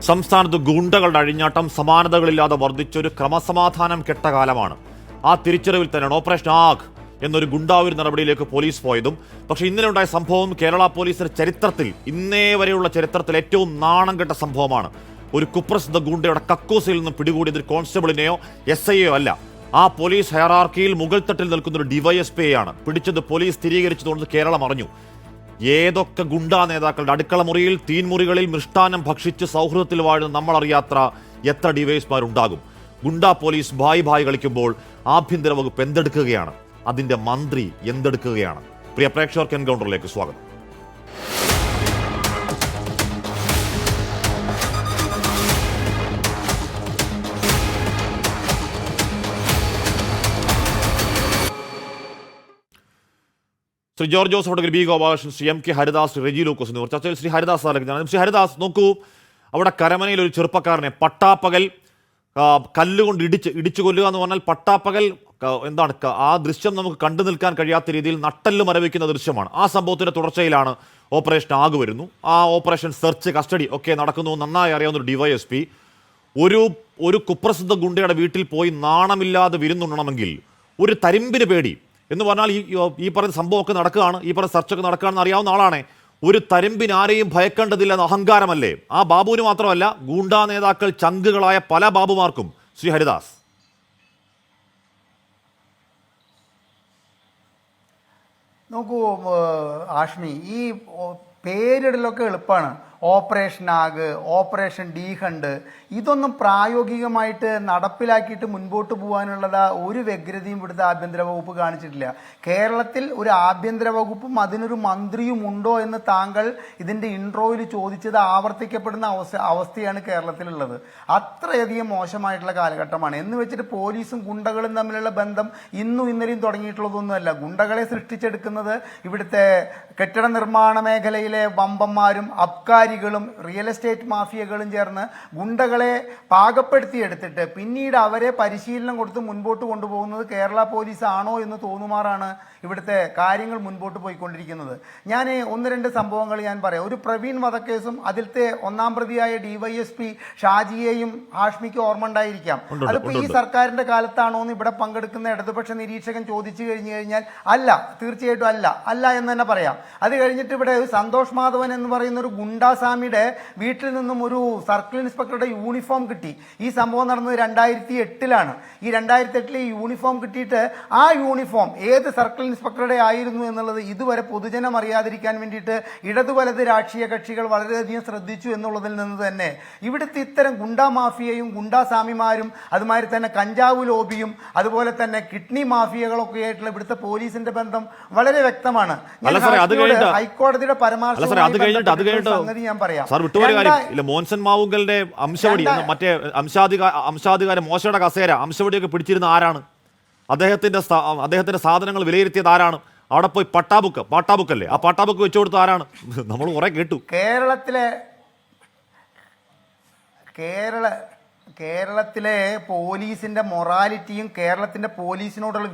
സംസ്ഥാനത്ത് ഗുണ്ടകളുടെ അഴിഞ്ഞാട്ടം സമാനതകളില്ലാതെ വർദ്ധിച്ചൊരു ക്രമസമാധാനം കെട്ട കാലമാണ്. ആ തിരിച്ചറിവിൽ തന്നെയാണ് ഓപ്പറേഷൻ ആഗ് എന്നൊരു ഗുണ്ടാവൂർ നടപടിയിലേക്ക് പോലീസ് പോയതും. പക്ഷേ ഇന്നലെ ഉണ്ടായ സംഭവം കേരള പോലീസിന്റെ ചരിത്രത്തിൽ, ഇന്നേ വരെയുള്ള ചരിത്രത്തിൽ ഏറ്റവും നാണം കെട്ട സംഭവമാണ്. ഒരു കുപ്രസിദ്ധ ഗുണ്ടയുടെ കക്കൂസിൽ നിന്നും പിടികൂടിയത് കോൺസ്റ്റബിളിനെയോ SIയോ അല്ല, ആ പോലീസ് ഹയറാർക്കിയിൽ മുകൾ തട്ടിൽ നിൽക്കുന്ന ഒരു DYSPയാണ്. പിടിച്ചത് പോലീസ് സ്ഥിരീകരിച്ചതുകൊണ്ട് കേരളം അറിഞ്ഞു. ഏതൊക്കെ ഗുണ്ടാ നേതാക്കളുടെ അടുക്കള മുറിയിൽ, തീൻമുറികളിൽ മൃഷ്ടാനം ഭക്ഷിച്ച് സൗഹൃദത്തിൽ വാഴുന്ന നമ്മളറിയാത്ത എത്ര ഡിവൈഎസ്മാരുണ്ടാകും. ഗുണ്ടാ പോലീസ് ഭായ് ഭായ് കളിക്കുമ്പോൾ ആഭ്യന്തര വകുപ്പ് എന്തെടുക്കുകയാണ്, അതിന്റെ മന്ത്രി എന്തെടുക്കുകയാണ്? പ്രിയ പ്രേക്ഷകർക്ക് എൻകൗണ്ടറിലേക്ക് സ്വാഗതം. ശ്രീ ജോർജ് ജോസഫ്, ബി ഗോപാലകൃഷ്ണൻ, ശ്രീ MK ഹരിദാസ്, ശ്രീ റെജി ലൂക്കോസ് എന്നിവർ ചർച്ചയിൽ. ശ്രീ ഹരിദാസ് സാറിലേക്ക്. ശ്രീ ഹരിദാസ്, നോക്കൂ, അവിടെ കരമനയിൽ ഒരു ചെറുപ്പക്കാരനെ പട്ടാപ്പകൽ കല്ലുകൊണ്ട് ഇടിച്ചു കൊല്ലുക എന്ന് പറഞ്ഞാൽ പട്ടാപ്പകൽ എന്താണ് ആ ദൃശ്യം നമുക്ക് കണ്ടു നിൽക്കാൻ കഴിയാത്ത രീതിയിൽ നട്ടല് മരവിക്കുന്ന ദൃശ്യമാണ്. ആ സംഭവത്തിന്റെ തുടർച്ചയിലാണ് ഓപ്പറേഷൻ ആഗ് വരുന്നു. ആ ഓപ്പറേഷൻ സെർച്ച്, കസ്റ്റഡി ഒക്കെ നടക്കുന്നു. നന്നായി അറിയാവുന്ന ഒരു DYSP ഒരു കുപ്രസിദ്ധ ഗുണ്ടയുടെ വീട്ടിൽ പോയി നാണമില്ലാതെ വിരുന്നുണ്ണണമെങ്കിൽ ഒരു തരിമ്പിന് പേടി എന്ന് പറഞ്ഞാൽ ഈ പറയുന്ന സംഭവമൊക്കെ നടക്കുകയാണ്, ഈ പറയുന്ന സെർച്ചൊക്കെ നടക്കുകയാണെന്ന് അറിയാവുന്ന ആളാണ്. ഒരു തരിമ്പിന് ആരെയും ഭയക്കേണ്ടതില്ല എന്ന അഹങ്കാരമല്ലേ ആ ബാബുവിന് മാത്രമല്ല, ഗൂണ്ടാ നേതാക്കൾ ചങ്കുകളായ പല ബാബുമാർക്കും? ശ്രീ ഹരിദാസ്. നോക്കൂ ആഷ്മി, ഈ പേരിടലൊക്കെ എളുപ്പമാണ്. ഓപ്പറേഷൻ ആഗ്, ഓപ്പറേഷൻ ഡി ഹണ്ട്, ഇതൊന്നും പ്രായോഗികമായിട്ട് നടപ്പിലാക്കിയിട്ട് മുൻപോട്ട് പോകാനുള്ളത് ഒരു വ്യഗ്രതയും ഇവിടുത്തെ ആഭ്യന്തര വകുപ്പ് കാണിച്ചിട്ടില്ല. കേരളത്തിൽ ഒരു ആഭ്യന്തര വകുപ്പും അതിനൊരു മന്ത്രിയും ഉണ്ടോ എന്ന് താങ്കൾ ഇതിൻ്റെ ഇൻട്രോയിൽ ചോദിച്ചത് ആവർത്തിക്കപ്പെടുന്ന അവസ്ഥയാണ് കേരളത്തിലുള്ളത്. അത്രയധികം മോശമായിട്ടുള്ള കാലഘട്ടമാണ്. എന്ന് വെച്ചിട്ട് പോലീസും ഗുണ്ടകളും തമ്മിലുള്ള ബന്ധം ഇന്നും ഇന്നലെയും തുടങ്ങിയിട്ടുള്ളതൊന്നുമല്ല. ഗുണ്ടകളെ സൃഷ്ടിച്ചെടുക്കുന്നത് ഇവിടുത്തെ കെട്ടിട നിർമ്മാണ മേഖലയിലെ വമ്പന്മാരും അബ്കാരികളും റിയൽ എസ്റ്റേറ്റ് മാഫിയകളും ചേർന്ന് ഗുണ്ടകളെ പാകപ്പെടുത്തിയെടുത്തിട്ട് പിന്നീട് അവരെ പരിശീലനം കൊടുത്ത് മുൻപോട്ട് കൊണ്ടുപോകുന്നത് കേരള പോലീസ് ആണോ എന്ന് തോന്നുമാറാണ് ഇവിടുത്തെ കാര്യങ്ങൾ മുൻപോട്ട് പോയിക്കൊണ്ടിരിക്കുന്നത്. ഞാൻ ഒന്ന് രണ്ട് സംഭവങ്ങൾ ഞാൻ പറയാം. ഒരു പ്രവീൺ വധക്കേസും അതിലത്തെ ഒന്നാം പ്രതിയായ DYSP ഷാജിയെയും ഹാഷ്മിക്ക് ഓർമ്മ ഉണ്ടായിരിക്കാം. അതിപ്പോൾ ഈ സർക്കാരിന്റെ കാലത്താണോ എന്ന് ഇവിടെ പങ്കെടുക്കുന്ന ഇടതുപക്ഷ നിരീക്ഷകൻ ചോദിച്ചു കഴിഞ്ഞാൽ അല്ല, തീർച്ചയായിട്ടും അല്ല എന്ന് തന്നെ പറയാം. അത് കഴിഞ്ഞിട്ട് ഇവിടെ സന്തോഷ് മാധവൻ എന്ന് പറയുന്ന ഒരു ഗുണ്ടാസ്വാമിയുടെ വീട്ടിൽ നിന്നും ഒരു സർക്കിൾ ഇൻസ്പെക്ടറുടെ യൂണിഫോം കിട്ടി. ഈ സംഭവം നടന്നത് 2008 ഈ 2008 യൂണിഫോം കിട്ടിയിട്ട് ആ യൂണിഫോം ഏത് സർക്കിൾ ഇൻസ്പെക്ടറുടെ ആയിരുന്നു എന്നുള്ളത് ഇതുവരെ പൊതുജനം അറിയാതിരിക്കാൻ വേണ്ടിയിട്ട് ഇടതു വലത് രാഷ്ട്രീയ കക്ഷികൾ വളരെയധികം ശ്രദ്ധിച്ചു എന്നുള്ളതിൽ നിന്ന് തന്നെ ഇവിടുത്തെ ഇത്തരം ഗുണ്ടാ മാഫിയയും ഗുണ്ടാസ്വാമിമാരും അതുമാതിരി തന്നെ കഞ്ചാവ് ലോബിയും അതുപോലെ തന്നെ കിഡ്നി മാഫിയകളൊക്കെ ആയിട്ടുള്ള ഇവിടുത്തെ പോലീസിന്റെ ബന്ധം വളരെ വ്യക്തമാണ്. ഹൈക്കോടതിയുടെ പരമാവധി ഞാൻ പറയാം. മോൻസൺ മാവുങ്കലിന്റെ അംശവടി, മറ്റേ അംശാധികാരം മോശയുടെ കസേര അംശവടിയൊക്കെ പിടിച്ചിരുന്ന ആരാണ്? അദ്ദേഹത്തിന്റെ സാധനങ്ങൾ വിലയിരുത്തിയത് ആരാണ്? അവിടെ പോയി പാട്ടാബുക്കല്ലേ, ആ പാട്ടാബുക്ക് വെച്ചു കൊടുത്ത ആരാണ്? നമ്മൾ കുറെ കേട്ടു. കേരളത്തിലെ പോലീസിന്റെ മൊറാലിറ്റിയും കേരളത്തിന്റെ പോലീസിനോടുള്ള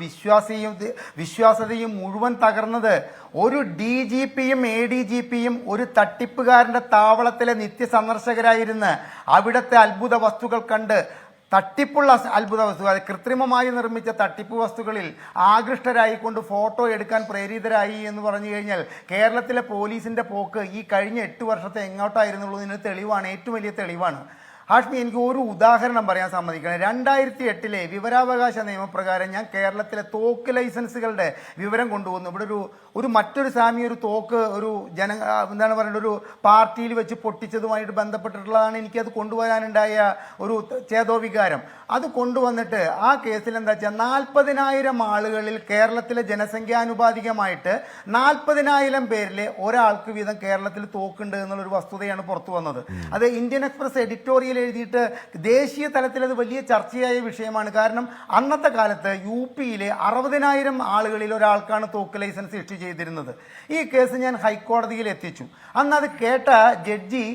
വിശ്വാസ്യതയും മുഴുവൻ തകർന്നത് ഒരു DGPയും ADGPയും ഒരു തട്ടിപ്പുകാരന്റെ താവളത്തിലെ നിത്യസന്ദർശകരായിരുന്ന് അവിടുത്തെ അത്ഭുത വസ്തുക്കൾ കണ്ട് തട്ടിപ്പുള്ള അത്ഭുത വസ്തുക്കൾ, അത് കൃത്രിമമായി നിർമ്മിച്ച തട്ടിപ്പ് വസ്തുക്കളിൽ ആകൃഷ്ടരായിക്കൊണ്ട് ഫോട്ടോ എടുക്കാൻ പ്രേരിതരായി എന്ന് പറഞ്ഞു കഴിഞ്ഞാൽ കേരളത്തിലെ പോലീസിന്റെ പോക്ക് ഈ കഴിഞ്ഞ 8 വർഷത്തെ എങ്ങോട്ടായിരുന്നുള്ളതിന് തെളിവാണ്, ഏറ്റവും വലിയ തെളിവാണ്. ഹാഷ്മി, എനിക്ക് ഒരു ഉദാഹരണം പറയാൻ സമ്മതിക്കണം. 2008 വിവരാവകാശ നിയമപ്രകാരം ഞാൻ കേരളത്തിലെ തോക്ക് ലൈസൻസുകളുടെ വിവരം കൊണ്ടുവന്നു. ഇവിടെ ഒരു മറ്റൊരു സ്വാമി ഒരു തോക്ക് എന്താണ് പറയുന്നത് ഒരു പാർട്ടിയിൽ വെച്ച് പൊട്ടിച്ചതുമായിട്ട് ബന്ധപ്പെട്ടിട്ടുള്ളതാണ്. എനിക്കത് കൊണ്ടുവരാനുണ്ടായ ഒരു ചേതോവികാരം. അത് കൊണ്ടുവന്നിട്ട് ആ കേസിൽ എന്താ വെച്ചാൽ 40,000 ആളുകളിൽ കേരളത്തിലെ ജനസംഖ്യാനുപാതികമായിട്ട് 40,000 പേരിൽ ഒരാൾക്ക് വീതം കേരളത്തിൽ തോക്കുണ്ട് എന്നുള്ളൊരു വസ്തുതയാണ് പുറത്തു വന്നത്. അത് ഇന്ത്യൻ എക്സ്പ്രസ് എഡിറ്റോറിയൽ എഴുതിയിട്ട് ദേശീയ തലത്തിൽ അത് വലിയ ചർച്ചയായ വിഷയമാണ്. കാരണം അന്നത്തെ കാലത്ത് UP 60,000 ആളുകളിൽ ഒരാൾക്കാണ് തോക്ക് ലൈസൻസ് ഇഷ്യൂ ചെയ്തിരുന്നത്. ഈ കേസ് ഞാൻ ഹൈക്കോടതിയിൽ എത്തിച്ചു. അന്ന് അത് കേട്ട ജഡ്ജി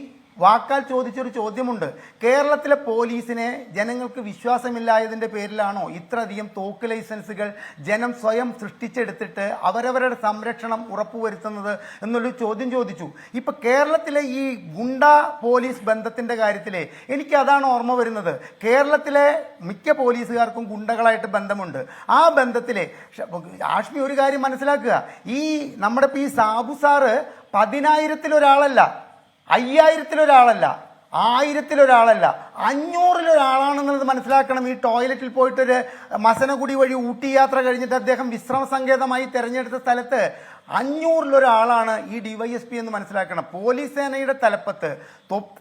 വാക്കാൽ ചോദിച്ചൊരു ചോദ്യമുണ്ട്. കേരളത്തിലെ പോലീസിനെ ജനങ്ങൾക്ക് വിശ്വാസമില്ലായതിൻ്റെ പേരിലാണോ ഇത്രയധികം തോക്ക് ലൈസൻസുകൾ ജനം സ്വയം സൃഷ്ടിച്ചെടുത്തിട്ട് അവരവരുടെ സംരക്ഷണം ഉറപ്പുവരുത്തുന്നത് എന്നൊരു ചോദ്യം ചോദിച്ചു. ഇപ്പം കേരളത്തിലെ ഈ ഗുണ്ട പോലീസ് ബന്ധത്തിൻ്റെ കാര്യത്തിൽ എനിക്ക് അതാണ് ഓർമ്മ വരുന്നത്. കേരളത്തിലെ മിക്ക പോലീസുകാർക്കും ഗുണ്ടകളായിട്ട് ബന്ധമുണ്ട്. ആ ബന്ധത്തിലെ ആഷ്മി ഒരു കാര്യം മനസ്സിലാക്കുക, ഈ നമ്മുടെ ഈ സാബു സാറ് 10,000-ലൊരാളല്ല, 5,000-ലൊരാളല്ല, 1,000-ലൊരാളല്ല, 500-ലൊരാളാണെന്നുള്ളത് മനസ്സിലാക്കണം. ഈ ടോയ്ലറ്റിൽ പോയിട്ടൊരു മസനഗുഡി വഴി ഊട്ടി യാത്ര കഴിഞ്ഞിട്ട് അദ്ദേഹം വിശ്രമ സങ്കേതമായി തിരഞ്ഞെടുത്ത സ്ഥലത്ത് 500-ലൊരാളാണ് ഈ DYSP എന്ന് മനസ്സിലാക്കണം. പോലീസ് സേനയുടെ തലപ്പത്ത്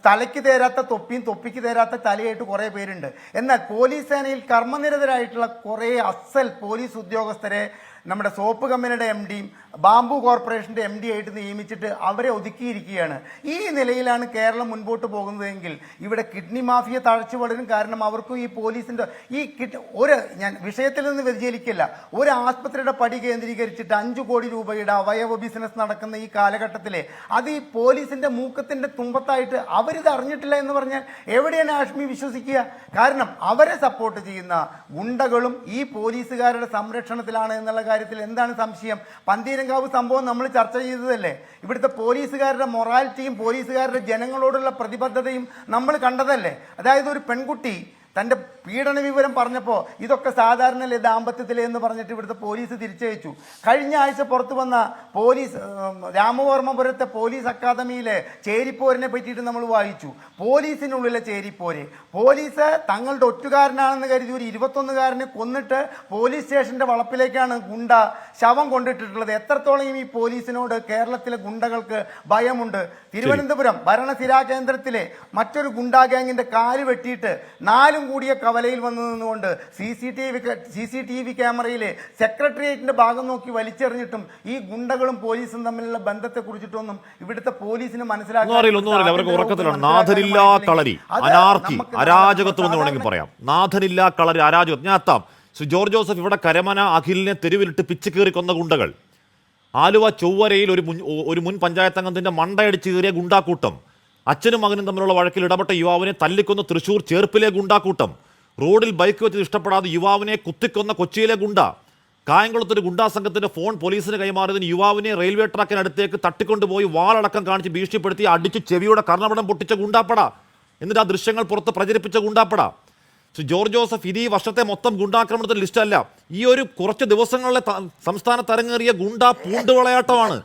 തലയ്ക്ക് തേരാത്ത തൊപ്പിയും തൊപ്പിക്ക് തേരാത്ത തലയായിട്ട് കുറേ പേരുണ്ട്. എന്നാൽ പോലീസ് സേനയിൽ കർമ്മനിരതരായിട്ടുള്ള കുറേ അസൽ പോലീസ് ഉദ്യോഗസ്ഥരെ നമ്മുടെ സോപ്പ് കമ്പനിയുടെ MDയും ബാംബു കോർപ്പറേഷൻ്റെ MD ആയിട്ട് നിയമിച്ചിട്ട് അവരെ ഒതുക്കിയിരിക്കുകയാണ്. ഈ നിലയിലാണ് കേരളം മുൻപോട്ട് പോകുന്നതെങ്കിൽ ഇവിടെ കിഡ്നി മാഫിയ തഴച്ചു വളരും. കാരണം അവർക്കും ഈ പോലീസിൻ്റെ ഞാൻ വിഷയത്തിൽ നിന്ന് വ്യതിചലിക്കില്ല, ഒരു ആസ്പത്രിയുടെ പടി കേന്ദ്രീകരിച്ചിട്ട് 5 കോടി രൂപയുടെ അവയവ ബിസിനസ് നടക്കുന്ന ഈ കാലഘട്ടത്തിലെ അത് ഈ പോലീസിൻ്റെ മൂക്കത്തിൻ്റെ തുമ്പത്തായിട്ട് അവരിത് അറിഞ്ഞിട്ടില്ല എന്ന് പറഞ്ഞാൽ എവിടെയാണ് ആഷ്മി വിശ്വസിക്കുക? കാരണം അവരെ സപ്പോർട്ട് ചെയ്യുന്ന ഗുണ്ടകളും ഈ പോലീസുകാരുടെ സംരക്ഷണത്തിലാണ് എന്നുള്ള കാര്യത്തിൽ എന്താണ് സംശയം? പന്തീരങ്കാവ് സംഭവം നമ്മൾ ചർച്ച ചെയ്തതല്ലേ? ഇവിടുത്തെ പോലീസുകാരുടെ മൊറാലിറ്റിയും പോലീസുകാരുടെ ജനങ്ങളോടുള്ള പ്രതിബദ്ധതയും നമ്മൾ കണ്ടതല്ലേ? അതായത് ഒരു പെൺകുട്ടി തൻ്റെ പീഡന വിവരം പറഞ്ഞപ്പോൾ ഇതൊക്കെ സാധാരണ ദാമ്പത്യത്തിലെ എന്ന് പറഞ്ഞിട്ട് ഇവിടുത്തെ പോലീസ് തിരിച്ചയച്ചു. കഴിഞ്ഞ ആഴ്ച പുറത്തു വന്ന പോലീസ് രാമവർമ്മപുരത്തെ പോലീസ് അക്കാദമിയിലെ ചേരിപ്പോരിനെ പറ്റിയിട്ട് നമ്മൾ വായിച്ചു. പോലീസിനുള്ളിലെ ചേരിപ്പോര്, പോലീസ് തങ്ങളുടെ ഒറ്റുകാരനാണെന്ന് കരുതി ഒരു 21-കാരനെ കൊന്നിട്ട് പോലീസ് സ്റ്റേഷൻ്റെ വളപ്പിലേക്കാണ് ഗുണ്ട ശവം കൊണ്ടിട്ടിട്ടുള്ളത്. എത്രത്തോളം ഈ പോലീസിനോട് കേരളത്തിലെ ഗുണ്ടകൾക്ക് ഭയമുണ്ട്? തിരുവനന്തപുരം ഭരണസിരാ കേന്ദ്രത്തിലെ മറ്റൊരു ഗുണ്ടാ ഗ്യാങ്ങിൻ്റെ കാല് വെട്ടിയിട്ട് 4 കൂടിയ കവലയിൽ വന്നു നിന്നുകൊണ്ട് CCTV ക്യാമറയിലെ സെക്രട്ടേറിയറ്റിന്റെ ഭാഗം നോക്കി വലിച്ചെറിഞ്ഞിട്ടും ഈ ഗുണ്ടകളും പോലീസും തമ്മിലുള്ള ബന്ധത്തെ കുറിച്ചിട്ടൊന്നും ഇവിടുത്തെ പോലീസിന് മനസ്സിലാക്കാൻ അവർക്ക് ഉറക്കത്തിലാണ്. നാഥനില്ലാ കളരി, അനാർക്കി, അരാജകത്വം എന്ന് വേണമെങ്കിൽ പറയാം. നാഥനില്ലാ കളരി, അരാജകത്വം. ഞാൻ എത്താം. ജോർജ് ജോസഫ്, ഇവിടെ കരമന അഖിലിനെ തെരുവിലിട്ട് പിച്ച് കീറി കൊന്ന ഗുണ്ടകൾ, ആലുവ ചൊവ്വരയിൽ ഒരു മുൻ പഞ്ചായത്ത് അംഗത്തിന്റെ മണ്ടയടിച്ച് കീറിയ ഗുണ്ടാക്കൂട്ടം, അച്ഛനും മകനും തമ്മിലുള്ള വഴക്കിൽ ഇടപെട്ട യുവാവിനെ തല്ലിക്കൊന്ന തൃശൂർ ചേർപ്പിലെ ഗുണ്ടാക്കൂട്ടം, റോഡിൽ ബൈക്ക് വെച്ച് ഇഷ്ടപ്പെടാതെ യുവാവിനെ കുത്തിക്കൊന്ന കൊച്ചിയിലെ ഗുണ്ട, കായംകുളത്തൊരു ഗുണ്ടാ സംഘത്തിന്റെ ഫോൺ പോലീസിന് കൈമാറിയതിന് യുവാവിനെ റെയിൽവേ ട്രാക്കിനടുത്തേക്ക് തട്ടിക്കൊണ്ടുപോയി വാളടക്കം കാണിച്ച് ഭീഷണിപ്പെടുത്തി അടിച്ച് ചെവിയുടെ കർണപടം പൊട്ടിച്ച ഗുണ്ടാപ്പട, എന്നിട്ട് ആ ദൃശ്യങ്ങൾ പുറത്ത് പ്രചരിപ്പിച്ച ഗുണ്ടാപ്പട. ജോർജ് ജോസഫ്, ഇത് ഈ വർഷത്തെ മൊത്തം ഗുണ്ടാക്രമണത്തിന്റെ ലിസ്റ്റ് അല്ല, ഈ ഒരു കുറച്ച് ദിവസങ്ങളിലെ സംസ്ഥാനത്ത് അരങ്ങേറിയ ഗുണ്ടാ പൂണ്ടുവിളയാട്ടമാണ്.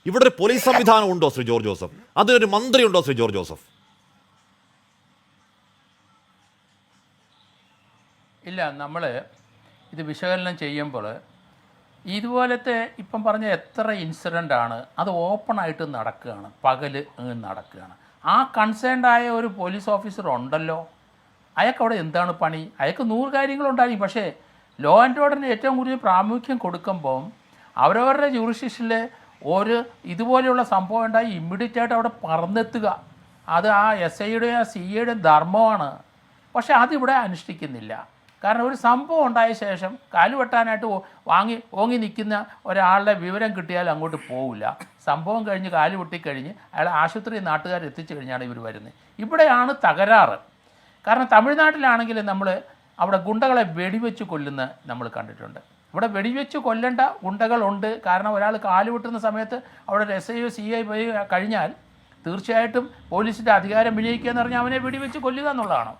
ഇവിടെ ഒരു പോലീസ് സംവിധാനം ഉണ്ടോ ശ്രീ ജോർജ് ജോസഫ്? അതിനൊരു മന്ത്രി ഉണ്ടോ ശ്രീ ജോർജ് ജോസഫ്? ഇല്ല, നമ്മൾ ഇത് വിശകലനം ചെയ്യുമ്പോൾ ഇതുപോലത്തെ ഇപ്പം പറഞ്ഞ എത്ര ഇൻസിഡൻ്റ് ആണ് അത് ഓപ്പണായിട്ട് നടക്കുകയാണ്, പകൽ നടക്കുകയാണ്. ആ കൺസേൺഡായ ഒരു പോലീസ് ഓഫീസർ ഉണ്ടല്ലോ, അയാൾക്ക് അവിടെ എന്താണ് പണി? അയാൾക്ക് 100 കാര്യങ്ങളുണ്ടായി. പക്ഷേ ലോ ആൻഡ് ഓർഡറിന് ഏറ്റവും കൂടുതൽ പ്രാമുഖ്യം കൊടുക്കുമ്പം അവരവരുടെ ജൂറിസ്ഡിക്ഷനിൽ ഒരു ഇതുപോലെയുള്ള സംഭവം ഉണ്ടായി ഇമ്മീഡിയറ്റ് ആയിട്ട് അവിടെ പറന്നെത്തുക, അത് ആ SIയുടെയും ആ CIയുടെയും ധർമ്മമാണ്. പക്ഷേ അതിവിടെ അനുഷ്ഠിക്കുന്നില്ല. കാരണം ഒരു സംഭവം ഉണ്ടായ ശേഷം കാലുവെട്ടാനായിട്ട് ഓങ്ങി നിൽക്കുന്ന ഒരാളുടെ വിവരം കിട്ടിയാൽ അങ്ങോട്ട് പോവില്ല. സംഭവം കഴിഞ്ഞ് കാല് വെട്ടിക്കഴിഞ്ഞ് അയാൾ ആശുപത്രി നാട്ടുകാർ എത്തിച്ചു കഴിഞ്ഞാണ് ഇവർ വരുന്നത്. ഇവിടെയാണ് തകരാറ്. കാരണം തമിഴ്നാട്ടിലാണെങ്കിൽ നമ്മൾ അവിടെ ഗുണ്ടകളെ വെടിവെച്ച് കൊല്ലുന്ന നമ്മൾ കണ്ടിട്ടുണ്ട്. ഇവിടെ വെടിവെച്ച് കൊല്ലേണ്ട ഗുണ്ടകളുണ്ട്. കാരണം ഒരാൾ കാല് വെട്ടുന്ന സമയത്ത് അവിടെ SIയോ CI പോയി കഴിഞ്ഞാൽ തീർച്ചയായിട്ടും പോലീസിൻ്റെ അധികാരം വിനിയോഗിക്കുക എന്ന് പറഞ്ഞാൽ അവനെ വെടിവെച്ച് കൊല്ലുക എന്നുള്ളതാണ്.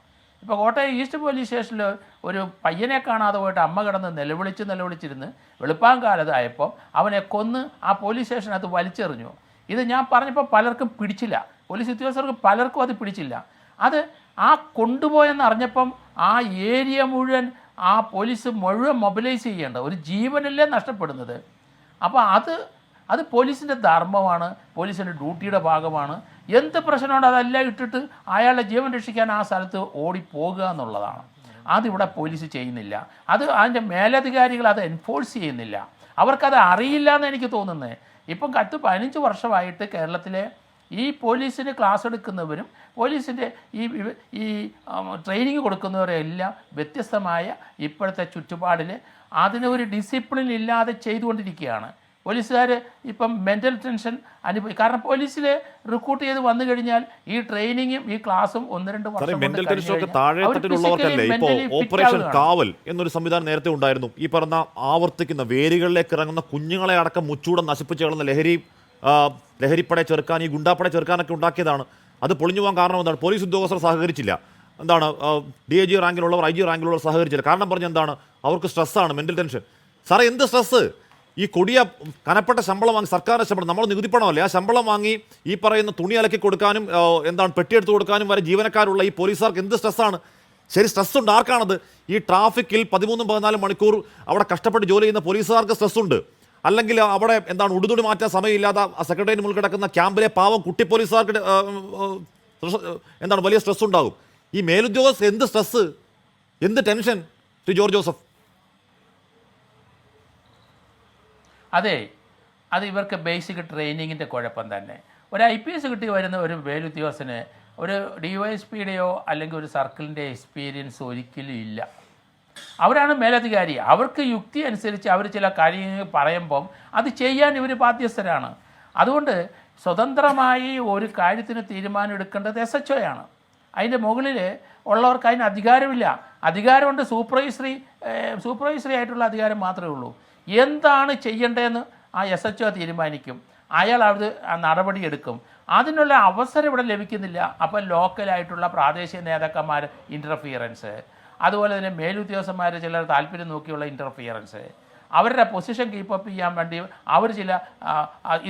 ഇപ്പോൾ കോട്ടയം ഈസ്റ്റ് പോലീസ് സ്റ്റേഷനിൽ ഒരു പയ്യനെ കാണാതെ പോയിട്ട് അമ്മ കിടന്ന് നിലവിളിച്ചിരുന്ന് വെളുപ്പാങ്കാലതായപ്പോൾ അവനെ കൊന്ന് ആ പോലീസ് സ്റ്റേഷനകത്ത് വലിച്ചെറിഞ്ഞു. ഇത് ഞാൻ പറഞ്ഞപ്പോൾ പലർക്കും പിടിച്ചില്ല, പോലീസ് ഉദ്യോഗസ്ഥർക്ക് പലർക്കും അത് പിടിച്ചില്ല. അത് ആ കൊണ്ടുപോയെന്ന് അറിഞ്ഞപ്പം ആ ഏരിയ മുഴുവൻ ആ പോലീസ് മുഴുവൻ മൊബിലൈസ് ചെയ്യേണ്ട ഒരു ജീവനല്ലേ നഷ്ടപ്പെടുന്നത്. അപ്പോൾ അത് പോലീസിൻ്റെ ധർമ്മമാണ്, പോലീസിൻ്റെ ഡ്യൂട്ടിയുടെ ഭാഗമാണ്. എന്ത് പ്രശ്നമുണ്ട് അതെല്ലാം ഇട്ടിട്ട് അയാളുടെ ജീവൻ രക്ഷിക്കാൻ ആ സ്ഥലത്ത് ഓടിപ്പോകുക എന്നുള്ളതാണ്. അതിവിടെ പോലീസ് ചെയ്യുന്നില്ല. അതിൻ്റെ മേലധികാരികൾ അത് എൻഫോഴ്സ് ചെയ്യുന്നില്ല. അവർക്കത് അറിയില്ല എന്ന് എനിക്ക് തോന്നുന്നത്. ഇപ്പം 15 വർഷമായിട്ട് കേരളത്തിലെ ഈ പോലീസിന് ക്ലാസ് എടുക്കുന്നവരും പോലീസിൻ്റെ ഈ ട്രെയിനിങ് കൊടുക്കുന്നവരെല്ലാം വ്യത്യസ്തമായ ഇപ്പോഴത്തെ ചുറ്റുപാടിൽ അതിനൊരു ഡിസിപ്ലിൻ ഇല്ലാതെ ചെയ്തുകൊണ്ടിരിക്കുകയാണ്. പോലീസുകാർ ഇപ്പം മെൻ്റൽ ടെൻഷൻ കാരണം പോലീസിൽ റിക്രൂട്ട് ചെയ്ത് വന്നു കഴിഞ്ഞാൽ ഈ ട്രെയിനിങ്ങും ഈ ക്ലാസ്സും 1-2 വർഷം മെന്റൽ ടെൻഷൻ ഒക്കെ താഴെ തട്ടിലുള്ളവർക്കല്ലേ ഇപ്പോൾ ഓപ്പറേഷൻ കാവൽ എന്നൊരു സംവിധാനം നേരത്തെ ഉണ്ടായിരുന്നു. ഈ പറഞ്ഞ ആവർത്തിക്കുന്ന വേരുകളിലേക്ക് ഇറങ്ങുന്ന കുഞ്ഞുങ്ങളെ അടക്കം മുച്ചൂടം നശിപ്പിച്ച് കളയുന്ന ലഹരിപ്പടയെ ചെറുക്കാൻ, ഈ ഗുണ്ടാപ്പടയെ ചെറുക്കാനൊക്കെ ഉണ്ടാക്കിയതാണ്. അത് പൊളിഞ്ഞു പോകാൻ കാരണം എന്താണ്? പോലീസ് ഉദ്യോഗസ്ഥർ സഹകരിച്ചില്ല. എന്താണ് DIG റാങ്കിലുള്ളവർ IG റാങ്കിലുള്ളവർ സഹകരിച്ചില്ല. കാരണം പറഞ്ഞ എന്താണ്? അവർക്ക് സ്ട്രെസ്സാണ്, മെന്റൽ ടെൻഷൻ. സാറേ എന്ത് സ്ട്രെസ്സ്? ഈ കൊടിയ കനപ്പെട്ട ശമ്പളം വാങ്ങി, സർക്കാരിൻ്റെ ശമ്പളം, നമ്മൾ നികുതിപ്പണമല്ലേ, ആ ശമ്പളം വാങ്ങി ഈ പറയുന്ന തുണി അലക്കി കൊടുക്കാനും പെട്ടിയെടുത്ത് കൊടുക്കാനും വരെ ജീവനക്കാരുള്ള ഈ പോലീസുകാർക്ക് എന്ത് സ്ട്രെസ്സാണ്? ശരി, സ്ട്രെസ് ഉണ്ട്. ആർക്കാണത്? ഈ ട്രാഫിക്കിൽ 13-14 മണിക്കൂർ അവിടെ കഷ്ടപ്പെട്ട് ജോലി ചെയ്യുന്ന പോലീസുകാർക്ക് സ്ട്രെസ്സുണ്ട്. അല്ലെങ്കിൽ അവിടെ ഉടുതുടി മാറ്റാൻ സമയമില്ലാതെ സെക്രട്ടേറിയറ്റ് മുന്നിൽ കിടക്കുന്ന ക്യാമ്പിലെ പാവം കുട്ടി പോലീസുകാർക്ക് വലിയ സ്ട്രെസ് ഉണ്ടാകും. ഈ മേലുദ്യോഗസ്ഥർ എന്ത് സ്ട്രെസ്, എന്ത് ടെൻഷൻ ശ്രീ ജോർജ് ജോസഫ്? അതെ, അത് ഇവർക്ക് ബേസിക് ട്രെയിനിങ്ങിൻ്റെ കുഴപ്പം തന്നെ. ഒരു IPS കിട്ടി വരുന്ന ഒരു മേലുദ്യോഗസ്ഥന് ഒരു DYSPയുടെയോ അല്ലെങ്കിൽ ഒരു സർക്കിളിൻ്റെ എക്സ്പീരിയൻസ് ഒരിക്കലും ഇല്ല. അവരാണ് മേലധികാരി. അവർക്ക് യുക്തി അനുസരിച്ച് അവർ ചില കാര്യങ്ങൾ പറയുമ്പം അത് ചെയ്യാൻ ഇവർ ബാധ്യസ്ഥരാണ്. അതുകൊണ്ട് സ്വതന്ത്രമായി ഒരു കാര്യത്തിന് തീരുമാനം എടുക്കേണ്ടത് SHO ആണ്. അതിൻ്റെ മുകളിൽ ഉള്ളവർക്ക് അതിന് അധികാരമില്ല. അധികാരമുണ്ട്, സൂപ്പർവൈസറി ആയിട്ടുള്ള അധികാരം മാത്രമേ ഉള്ളൂ. എന്താണ് ചെയ്യേണ്ടതെന്ന് ആ SHO തീരുമാനിക്കും. അയാൾ അത് നടപടിയെടുക്കും. അതിനുള്ള അവസരം ഇവിടെ ലഭിക്കുന്നില്ല. അപ്പോൾ ലോക്കലായിട്ടുള്ള പ്രാദേശിക നേതാക്കന്മാർ ഇൻ്റർഫിയറൻസ്, അതുപോലെ തന്നെ മേലുദ്യോഗസ്ഥന്മാർ ചിലർ താല്പര്യം നോക്കിയുള്ള ഇൻ്റർഫിയറൻസ്, അവരുടെ പൊസിഷൻ കീപ്പപ്പ് ചെയ്യാൻ വേണ്ടി അവർ ചില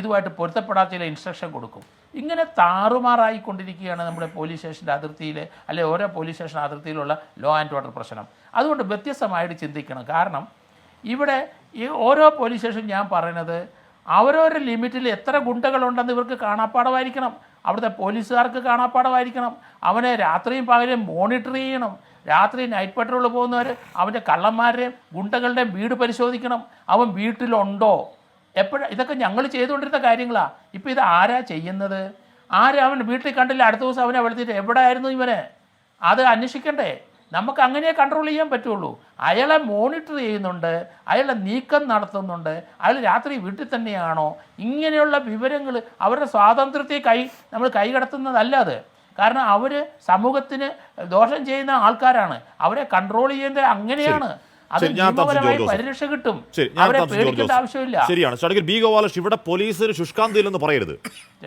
ഇതുമായിട്ട് പൊരുത്തപ്പെടാത്ത ചില ഇൻസ്ട്രക്ഷൻ കൊടുക്കും. ഇങ്ങനെ താറുമാറായിക്കൊണ്ടിരിക്കുകയാണ് നമ്മുടെ പോലീസ് സ്റ്റേഷൻ്റെ അതിർത്തിയിൽ, അല്ലെങ്കിൽ ഓരോ പോലീസ് സ്റ്റേഷൻ അതിർത്തിയിലുള്ള ലോ ആൻഡ് ഓർഡർ പ്രശ്നം. അതുകൊണ്ട് വ്യത്യസ്തമായിട്ട് ചിന്തിക്കണം. കാരണം ഇവിടെ ഈ ഓരോ പോലീസ് സ്റ്റേഷൻ ഞാൻ പറയുന്നത് അവരവരുടെ ലിമിറ്റിൽ എത്ര ഗുണ്ടകളുണ്ടെന്ന് ഇവർക്ക് കാണാപ്പാടമായിരിക്കണം. അവിടുത്തെ പോലീസുകാർക്ക് കാണാപ്പാടമായിരിക്കണം. അവനെ രാത്രിയും പകലും മോണിറ്റർ ചെയ്യണം. രാത്രി നൈറ്റ് പെട്രോൾ പോകുന്നവർ അവൻ്റെ കള്ളന്മാരുടെയും ഗുണ്ടകളുടെയും വീട് പരിശോധിക്കണം. അവൻ വീട്ടിലുണ്ടോ ഇതൊക്കെ ഞങ്ങൾ ചെയ്തുകൊണ്ടിരുന്ന കാര്യങ്ങളാണ്. ഇപ്പോൾ ഇത് ആരാ ചെയ്യുന്നത്? അവൻ വീട്ടിൽ കണ്ടില്ല, അടുത്ത ദിവസം അവനെ വിളിച്ചിട്ട് എവിടെ ആയിരുന്നു ഇവന്? അത് അന്വേഷിക്കണ്ടേ? നമുക്ക് അങ്ങനെ കൺട്രോൾ ചെയ്യാൻ പറ്റുള്ളൂ. അയാളെ മോണിറ്റർ ചെയ്യുന്നുണ്ട്, അയാളെ നീക്കം നടത്തുന്നുണ്ട്, അയാൾ രാത്രി വീട്ടിൽ തന്നെയാണോ? ഇങ്ങനെയുള്ള വിവരങ്ങൾ അവരുടെ സ്വാതന്ത്ര്യത്തെ നമ്മൾ കൈകടത്തുന്നതല്ല അത്. കാരണം അവർ സമൂഹത്തിന് ദോഷം ചെയ്യുന്ന ആൾക്കാരാണ്. അവരെ കൺട്രോൾ ചെയ്യുന്നത് അങ്ങനെയാണ്. അത് നിയമപരമായി പരിരക്ഷ കിട്ടും. അവരെ പേടിക്കേണ്ട ആവശ്യമില്ല. ശരിയാണ്. ഷഡ്ഗിൽ ബി ഗോപാലകൃഷ്ണൻ, ഇവിടെ പോലീസിന് ശുഷ്കാന്തിയില്ലെന്ന് പറയരുത്.